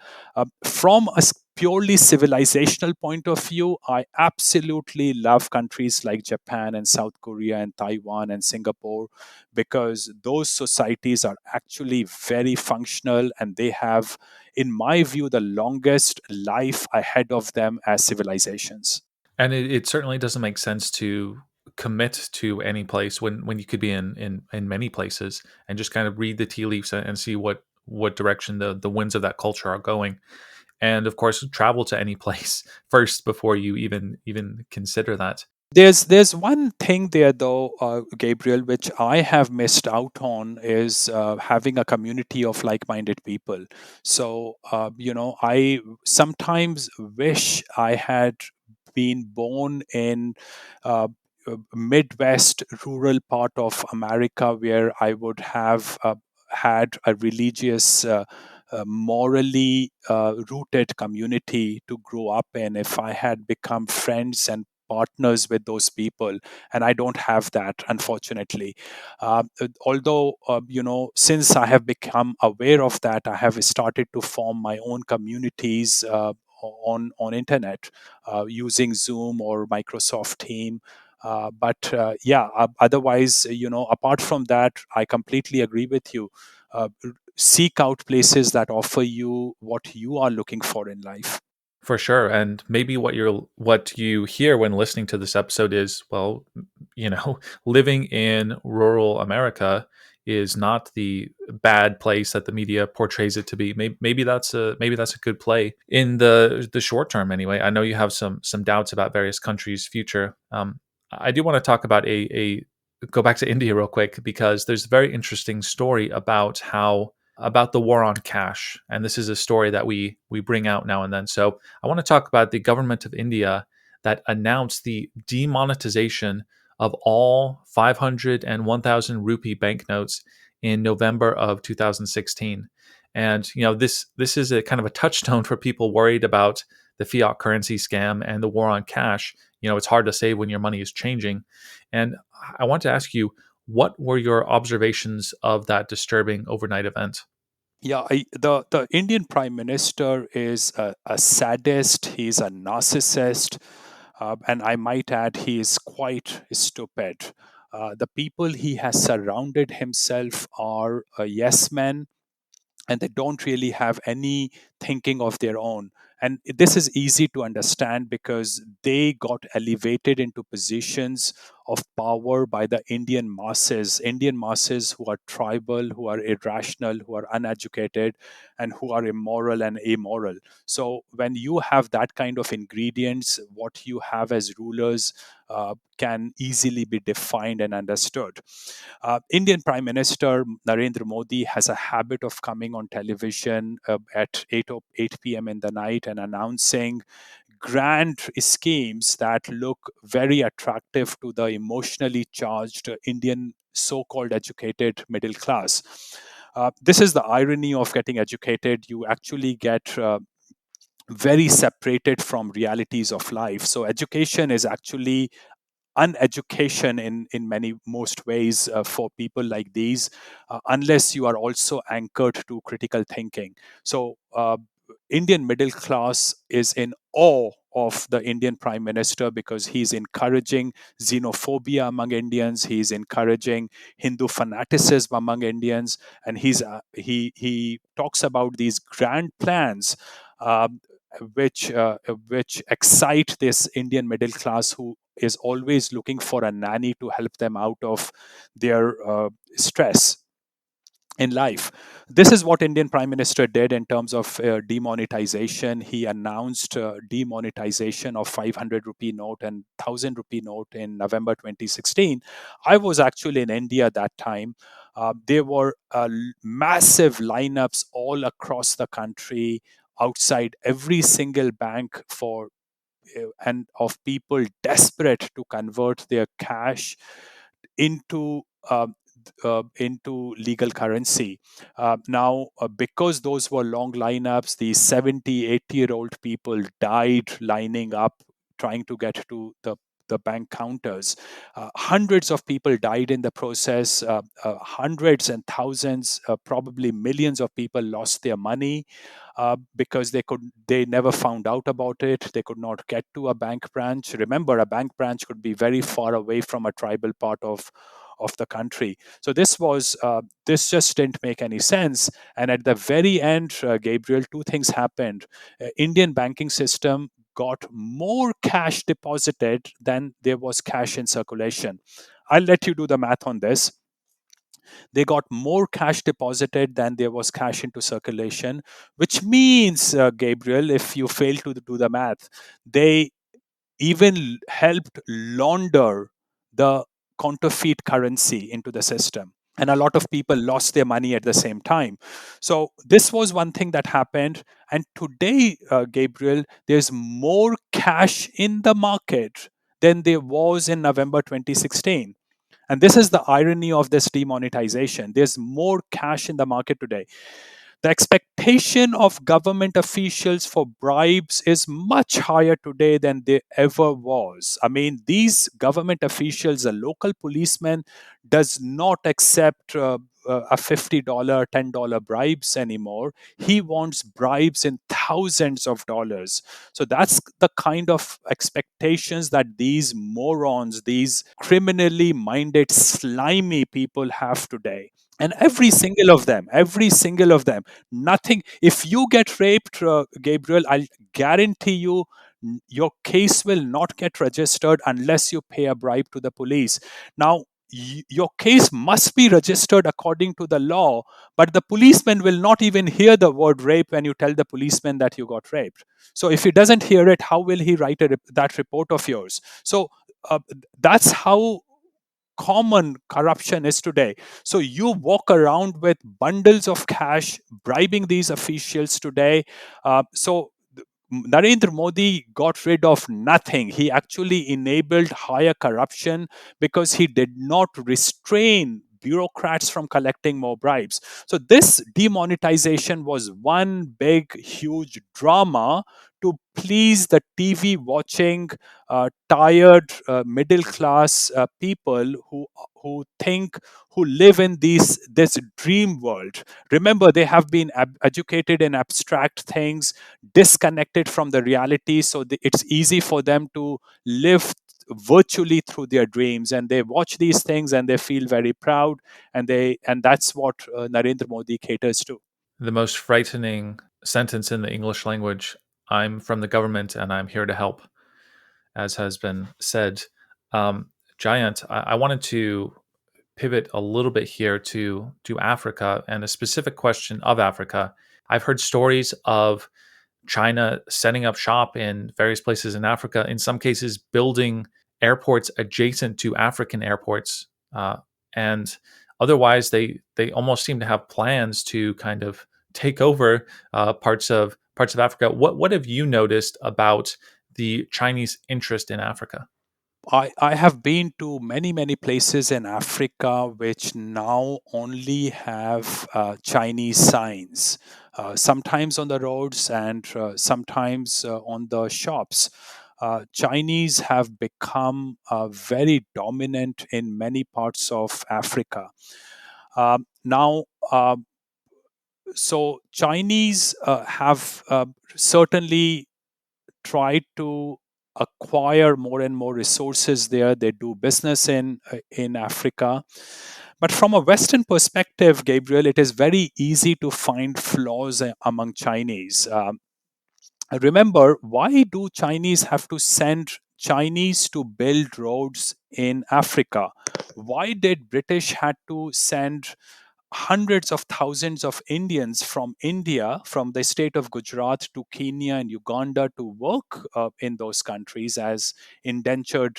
From a purely civilizational point of view, I absolutely love countries like Japan and South Korea and Taiwan and Singapore, because those societies are actually very functional, and they have, in my view, the longest life ahead of them as civilizations. And it certainly doesn't make sense to commit to any place when you could be in many places and just kind of read the tea leaves and see what direction the winds of that culture are going. And of course, travel to any place first before you even consider that. There's one thing there though, Gabriel, which I have missed out on, is having a community of like-minded people. So I sometimes wish I had been born in Midwest rural part of America, where I would have had a religious, morally rooted community to grow up in. If I had become friends and partners with those people, and I don't have that, unfortunately. Although since I have become aware of that, I have started to form my own communities on internet, using Zoom or Microsoft Team. Otherwise, apart from that, I completely agree with you. Seek out places that offer you what you are looking for in life. For sure. And maybe what you hear when listening to this episode is, well, living in rural America is not the bad place that the media portrays it to be. Maybe that's a good play in the short term anyway. I know you have some doubts about various countries' future. I do want to talk about a go back to India real quick, because there's a very interesting story about the war on cash, and this is a story that we bring out now and then. So I want to talk about the government of India that announced the demonetization of all 500 and 1,000 rupee banknotes in November of 2016. And this is a kind of a touchstone for people worried about the fiat currency scam and the war on cash. It's hard to say when your money is changing. And I want to ask you, what were your observations of that disturbing overnight event? Yeah, the Indian Prime Minister is a sadist. He's a narcissist, and I might add, he is quite stupid. The people he has surrounded himself are yes men, and they don't really have any thinking of their own. And this is easy to understand, because they got elevated into positions of power by the Indian masses who are tribal, who are irrational, who are uneducated, and who are immoral and amoral. So when you have that kind of ingredients, what you have as rulers can easily be defined and understood. Indian Prime Minister Narendra Modi has a habit of coming on television at 8 p.m. in the night and announcing grand schemes that look very attractive to the emotionally charged Indian so called educated middle class. This is the irony of getting educated. You actually get very separated from realities of life. So, education is actually uneducation in many most ways for people like these, unless you are also anchored to critical thinking. So Indian middle class is in awe of the Indian Prime Minister, because he's encouraging xenophobia among Indians, he's encouraging Hindu fanaticism among Indians, and he talks about these grand plans, um, which excite this Indian middle class, who is always looking for a nanny to help them out of their stress in life. This is what Indian Prime Minister did in terms of demonetization. He announced demonetization of 500 rupee note and 1000 rupee note in November 2016. I was actually in India that time. There were massive lineups all across the country, outside every single bank, for and of people desperate to convert their cash into into legal currency. Now, because those were long lineups, these 70, 80-year-old people died lining up trying to get to the bank counters. Hundreds of people died in the process. Hundreds and thousands, probably millions of people lost their money because they never found out about it. They could not get to a bank branch. Remember, a bank branch could be very far away from a tribal part of the country. So this just didn't make any sense. And at the very end, Gabriel, two things happened. Indian banking system got more cash deposited than there was cash in circulation. I'll let you do the math on this. They got more cash deposited than there was cash into circulation, which means, Gabriel, if you fail to do the math, they even helped launder the counterfeit currency into the system. And a lot of people lost their money at the same time. So this was one thing that happened. And today, Gabriel, there's more cash in the market than there was in November 2016. And this is the irony of this demonetization. There's more cash in the market today. The expectation of government officials for bribes is much higher today than there ever was. I mean, these government officials, a local policeman, does not accept a $50, $10 bribes anymore. He wants bribes in thousands of dollars. So that's the kind of expectations that these morons, these criminally minded, slimy people have today. And every single of them, nothing. If you get raped, Gabriel, I'll guarantee you your case will not get registered unless you pay a bribe to the police. Now, your case must be registered according to the law, but the policeman will not even hear the word rape when you tell the policeman that you got raped. So if he doesn't hear it, how will he write that report of yours? So that's how common corruption is today. So you walk around with bundles of cash, bribing these officials today. So Narendra Modi got rid of nothing. He actually enabled higher corruption because he did not restrain bureaucrats from collecting more bribes. So this demonetization was one big, huge drama to please the TV watching, tired middle class people who think, who live in this dream world. Remember, they have been educated in abstract things, disconnected from the reality, so it's easy for them to live virtually through their dreams, and they watch these things and they feel very proud, and that's what Narendra Modi caters to. The most frightening sentence in the English language: I'm from the government and I'm here to help, as has been said. Um, Jayant, I wanted to pivot a little bit here to Africa and a specific question of Africa. I've heard stories of China setting up shop in various places in Africa, in some cases building airports adjacent to African airports, and otherwise they almost seem to have plans to kind of take over parts of Africa. What have you noticed about the Chinese interest in Africa? I have been to many, many places in Africa which now only have Chinese signs, sometimes on the roads and sometimes on the shops. Chinese have become very dominant in many parts of Africa. Now, so Chinese have certainly try to acquire more and more resources there. They do business in Africa. But from a Western perspective, Gabriel, it is very easy to find flaws among Chinese. Remember, why do Chinese have to send Chinese to build roads in Africa? Why did British had to send hundreds of thousands of Indians from India, from the state of Gujarat to Kenya and Uganda to work in those countries as indentured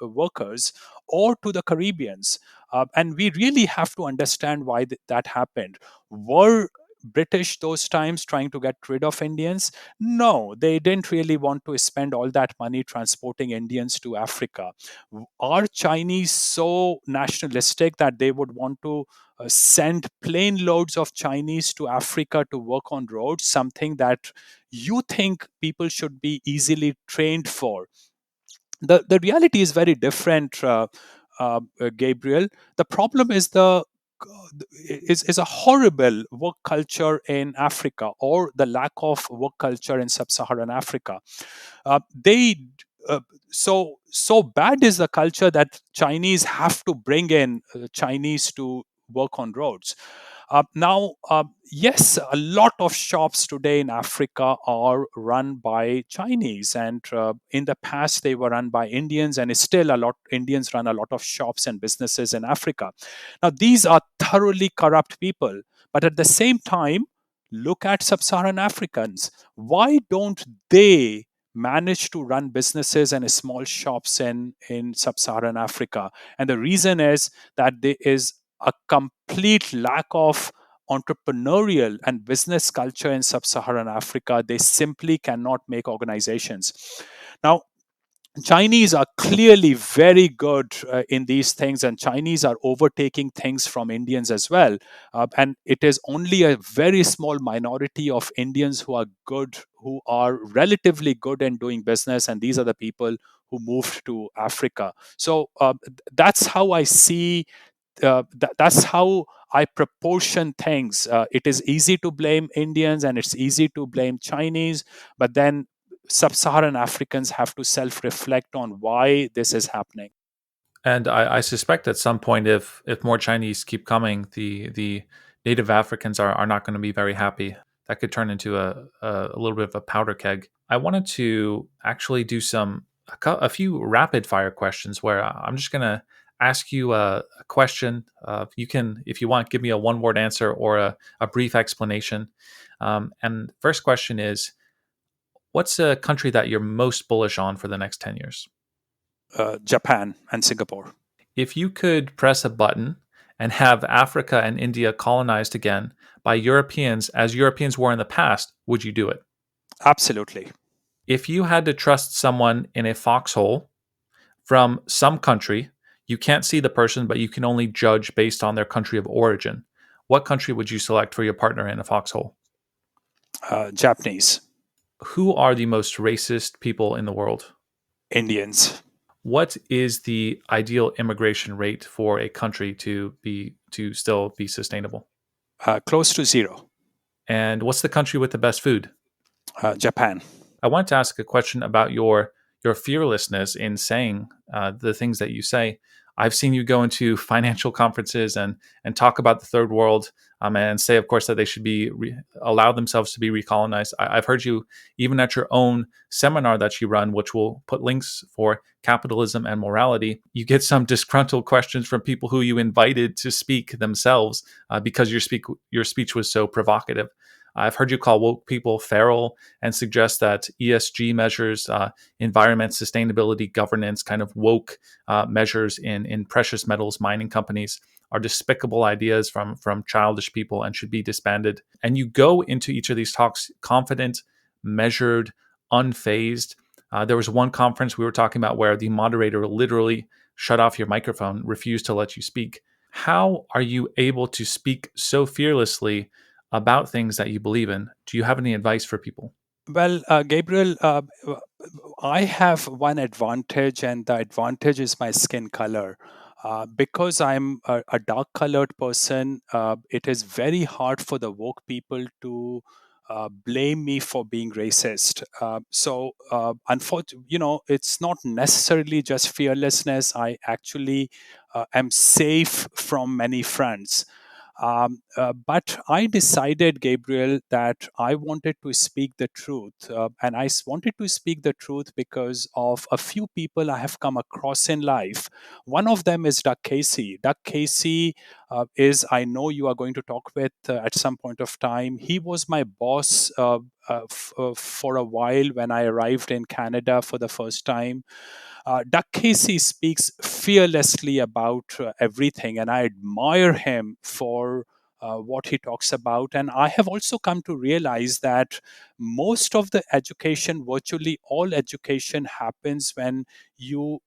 workers, or to the Caribbeans? And we really have to understand why that happened. Were British those times trying to get rid of Indians? No, they didn't really want to spend all that money transporting Indians to Africa. Are Chinese so nationalistic that they would want to send plane loads of Chinese to Africa to work on roads, something that you think people should be easily trained for? The reality is very different, Gabriel. The problem is is a horrible work culture in Africa, or the lack of work culture in sub-Saharan Africa. They so bad is the culture that Chinese have to bring in Chinese to work on roads. Yes, a lot of shops today in Africa are run by Chinese, and in the past they were run by Indians, and it's still a lot. Indians run a lot of shops and businesses in Africa. Now, these are thoroughly corrupt people, but at the same time, look at sub-Saharan Africans. Why don't they manage to run businesses and small shops in sub-Saharan Africa? And the reason is that there is a complete lack of entrepreneurial and business culture in sub-Saharan Africa. They simply cannot make organizations. Now, Chinese are clearly very good in these things, and Chinese are overtaking things from Indians as well. And it is only a very small minority of Indians who are good, who are relatively good in doing business, and these are the people who moved to Africa. So that's how I see. That's how I proportion things. It is easy to blame Indians and it's easy to blame Chinese, but then sub-Saharan Africans have to self-reflect on why this is happening. And I suspect at some point, if more Chinese keep coming, the native Africans are not going to be very happy. That could turn into a little bit of a powder keg. I wanted to actually do a few rapid fire questions where I'm just going to ask you a question. You can, if you want, give me a one word answer or a brief explanation. And first question is, what's a country that you're most bullish on for the next 10 years? Japan and Singapore. If you could press a button and have Africa and India colonized again by Europeans as Europeans were in the past, would you do it? Absolutely. If you had to trust someone in a foxhole from some country, you can't see the person, but you can only judge based on their country of origin. What country would you select for your partner in a foxhole? Japanese. Who are the most racist people in the world? Indians. What is the ideal immigration rate for a country to still be sustainable? Close to zero. And what's the country with the best food? Japan. I wanted to ask a question about your fearlessness in saying the things that you say. I've seen you go into financial conferences and talk about the third world, and say, of course, that they should be allow themselves to be recolonized. I've heard you even at your own seminar that you run, which will put links for capitalism and morality. You get some disgruntled questions from people who you invited to speak themselves because your speech was so provocative. I've heard you call woke people feral and suggest that ESG measures, environment, sustainability, governance, kind of woke measures in precious metals mining companies are despicable ideas from childish people and should be disbanded. And you go into each of these talks confident, measured, unfazed. There was one conference we were talking about where the moderator literally shut off your microphone, refused to let you speak. How are you able to speak so fearlessly about things that you believe in? Do you have any advice for people? Well, Gabriel, I have one advantage, and the advantage is my skin color. Because I'm a dark colored person, it is very hard for the woke people to blame me for being racist. Unfortunately, it's not necessarily just fearlessness. I actually am safe from many fronts. But I decided, Gabriel, that I wanted to speak the truth. And wanted to speak the truth because of a few people I have come across in life. One of them is Doug Casey. Doug Casey I know you are going to talk with at some point of time. He was my boss for a while when I arrived in Canada for the first time. Doug Casey speaks fearlessly about everything, and I admire him for what he talks about. And I have also come to realize that most of the education, virtually all education, happens when you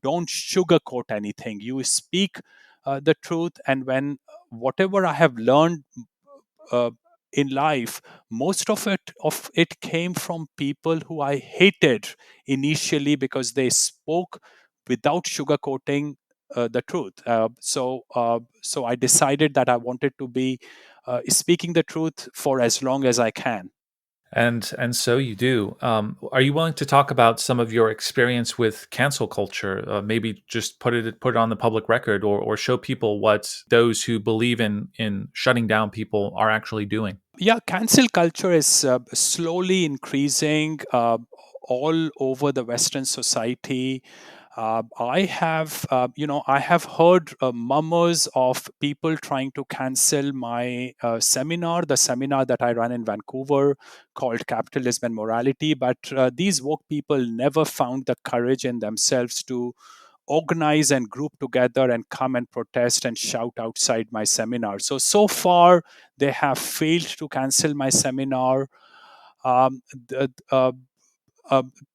don't sugarcoat anything. You speak the truth, and when whatever I have learned uh, in life, most of it came from people who I hated initially because they spoke without sugarcoating the truth. So I decided that I wanted to be speaking the truth for as long as I can. And so you do. Are you willing to talk about some of your experience with cancel culture? Maybe just put it on the public record, or show people what those who believe in shutting down people are actually doing. Yeah, cancel culture is slowly increasing all over the Western society. I have heard murmurs of people trying to cancel my seminar, the seminar that I run in Vancouver called Capitalism and Morality. But these woke people never found the courage in themselves to organize and group together and come and protest and shout outside my seminar. So far, they have failed to cancel my seminar. Um, the, uh,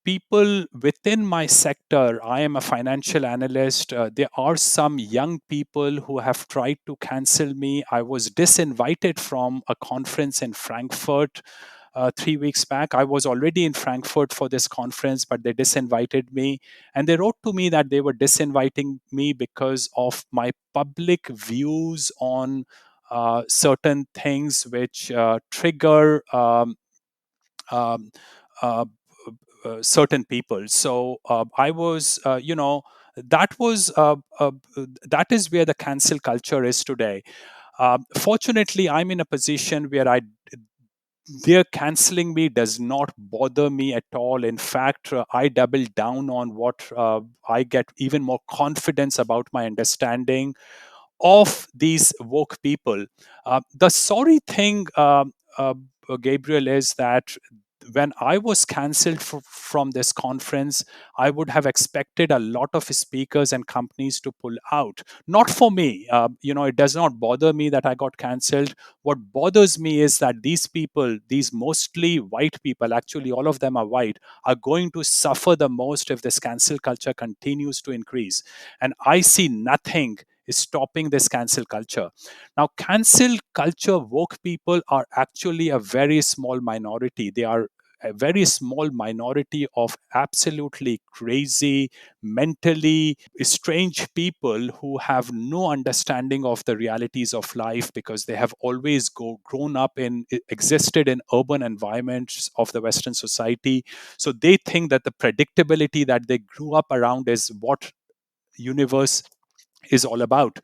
People within my sector, I am a financial analyst. There are some young people who have tried to cancel me. I was disinvited from a conference in Frankfurt 3 weeks back. I was already in Frankfurt for this conference, but they disinvited me. And they wrote to me that they were disinviting me because of my public views on certain things which trigger um, uh, certain people. So I was, that was that is where the cancel culture is today. Fortunately, I'm in a position where I their canceling me does not bother me at all. In fact, I double down on what I get even more confidence about my understanding of these woke people. The sorry thing, Gabriel, is that when I was cancelled from this conference, I would have expected a lot of speakers and companies to pull out. Not for me. It does not bother me that I got cancelled. What bothers me is that these people, these mostly white people, actually all of them are white, are going to suffer the most if this cancel culture continues to increase. And I see nothing is stopping this cancel culture. Now, cancel culture woke people are actually a very small minority. They are a very small minority of absolutely crazy, mentally strange people who have no understanding of the realities of life because they have always grown up in existed in urban environments of the Western society. So they think that the predictability that they grew up around is what universe is all about.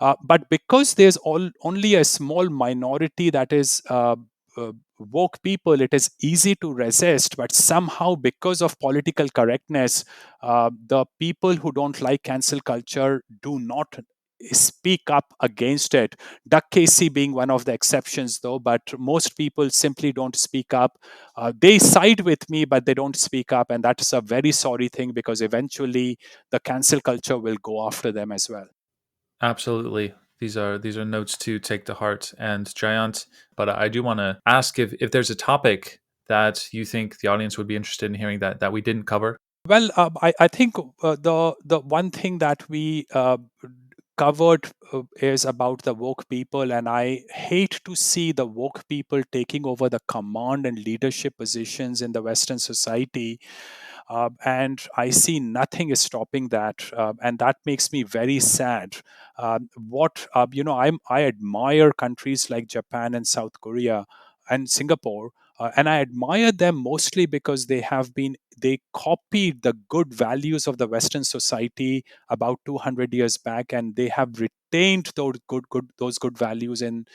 But because there's only a small minority that is woke people, it is easy to resist. But somehow, because of political correctness, the people who don't like cancel culture do not speak up against it. Duck Casey being one of the exceptions, though, but most people simply don't speak up. They side with me, but they don't speak up. And that is a very sorry thing because eventually the cancel culture will go after them as well. Absolutely. These are notes to take to heart. And Jayant, but I do want to ask if there's a topic that you think the audience would be interested in hearing that we didn't cover. Well, I think the one thing that we covered is about the woke people, and I hate to see the woke people taking over the command and leadership positions in the Western society. And I see nothing is stopping that, and that makes me very sad. I admire countries like Japan and South Korea and Singapore, and I admire them mostly because they copied the good values of the Western society about 200 years back, and they have retained those good values in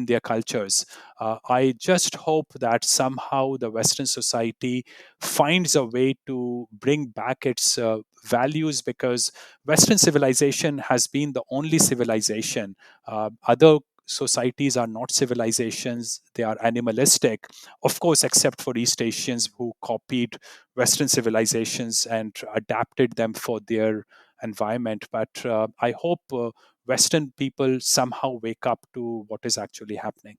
their cultures. I just hope that somehow the Western society finds a way to bring back its values, because Western civilization has been the only civilization. Other societies are not civilizations, they are animalistic, of course, except for East Asians who copied Western civilizations and adapted them for their environment. But I hope Western people somehow wake up to what is actually happening.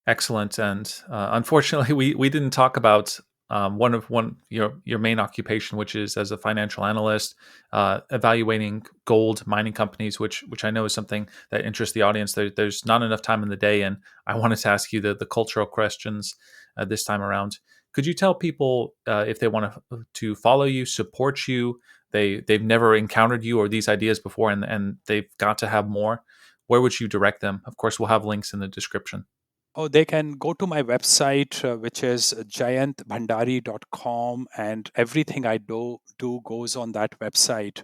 Excellent. And unfortunately, we didn't talk about one your main occupation, which is as a financial analyst, evaluating gold mining companies, which I know is something that interests the audience. There's not enough time in the day, and I wanted to ask you the cultural questions this time around. Could you tell people if they want to follow you, support you, they've never encountered you or these ideas before, and they've got to have more? Where would you direct them? Of course, we'll have links in the description. Oh, they can go to my website, which is jayantbhandari.com, and everything I do goes on that website.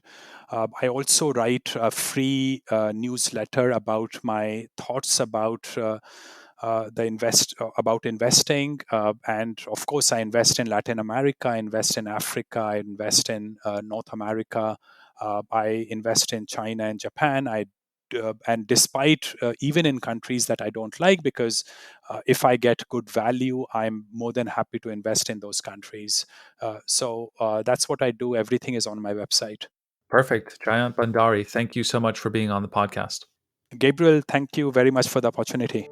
I also write a free newsletter about my thoughts about investing, and of course, I invest in Latin America, I invest in Africa, I invest in North America, I invest in China and Japan. And despite even in countries that I don't like, because if I get good value, I'm more than happy to invest in those countries. So that's what I do. Everything is on my website. Perfect. Jayant Bhandari, thank you so much for being on the podcast. Gabriel, thank you very much for the opportunity.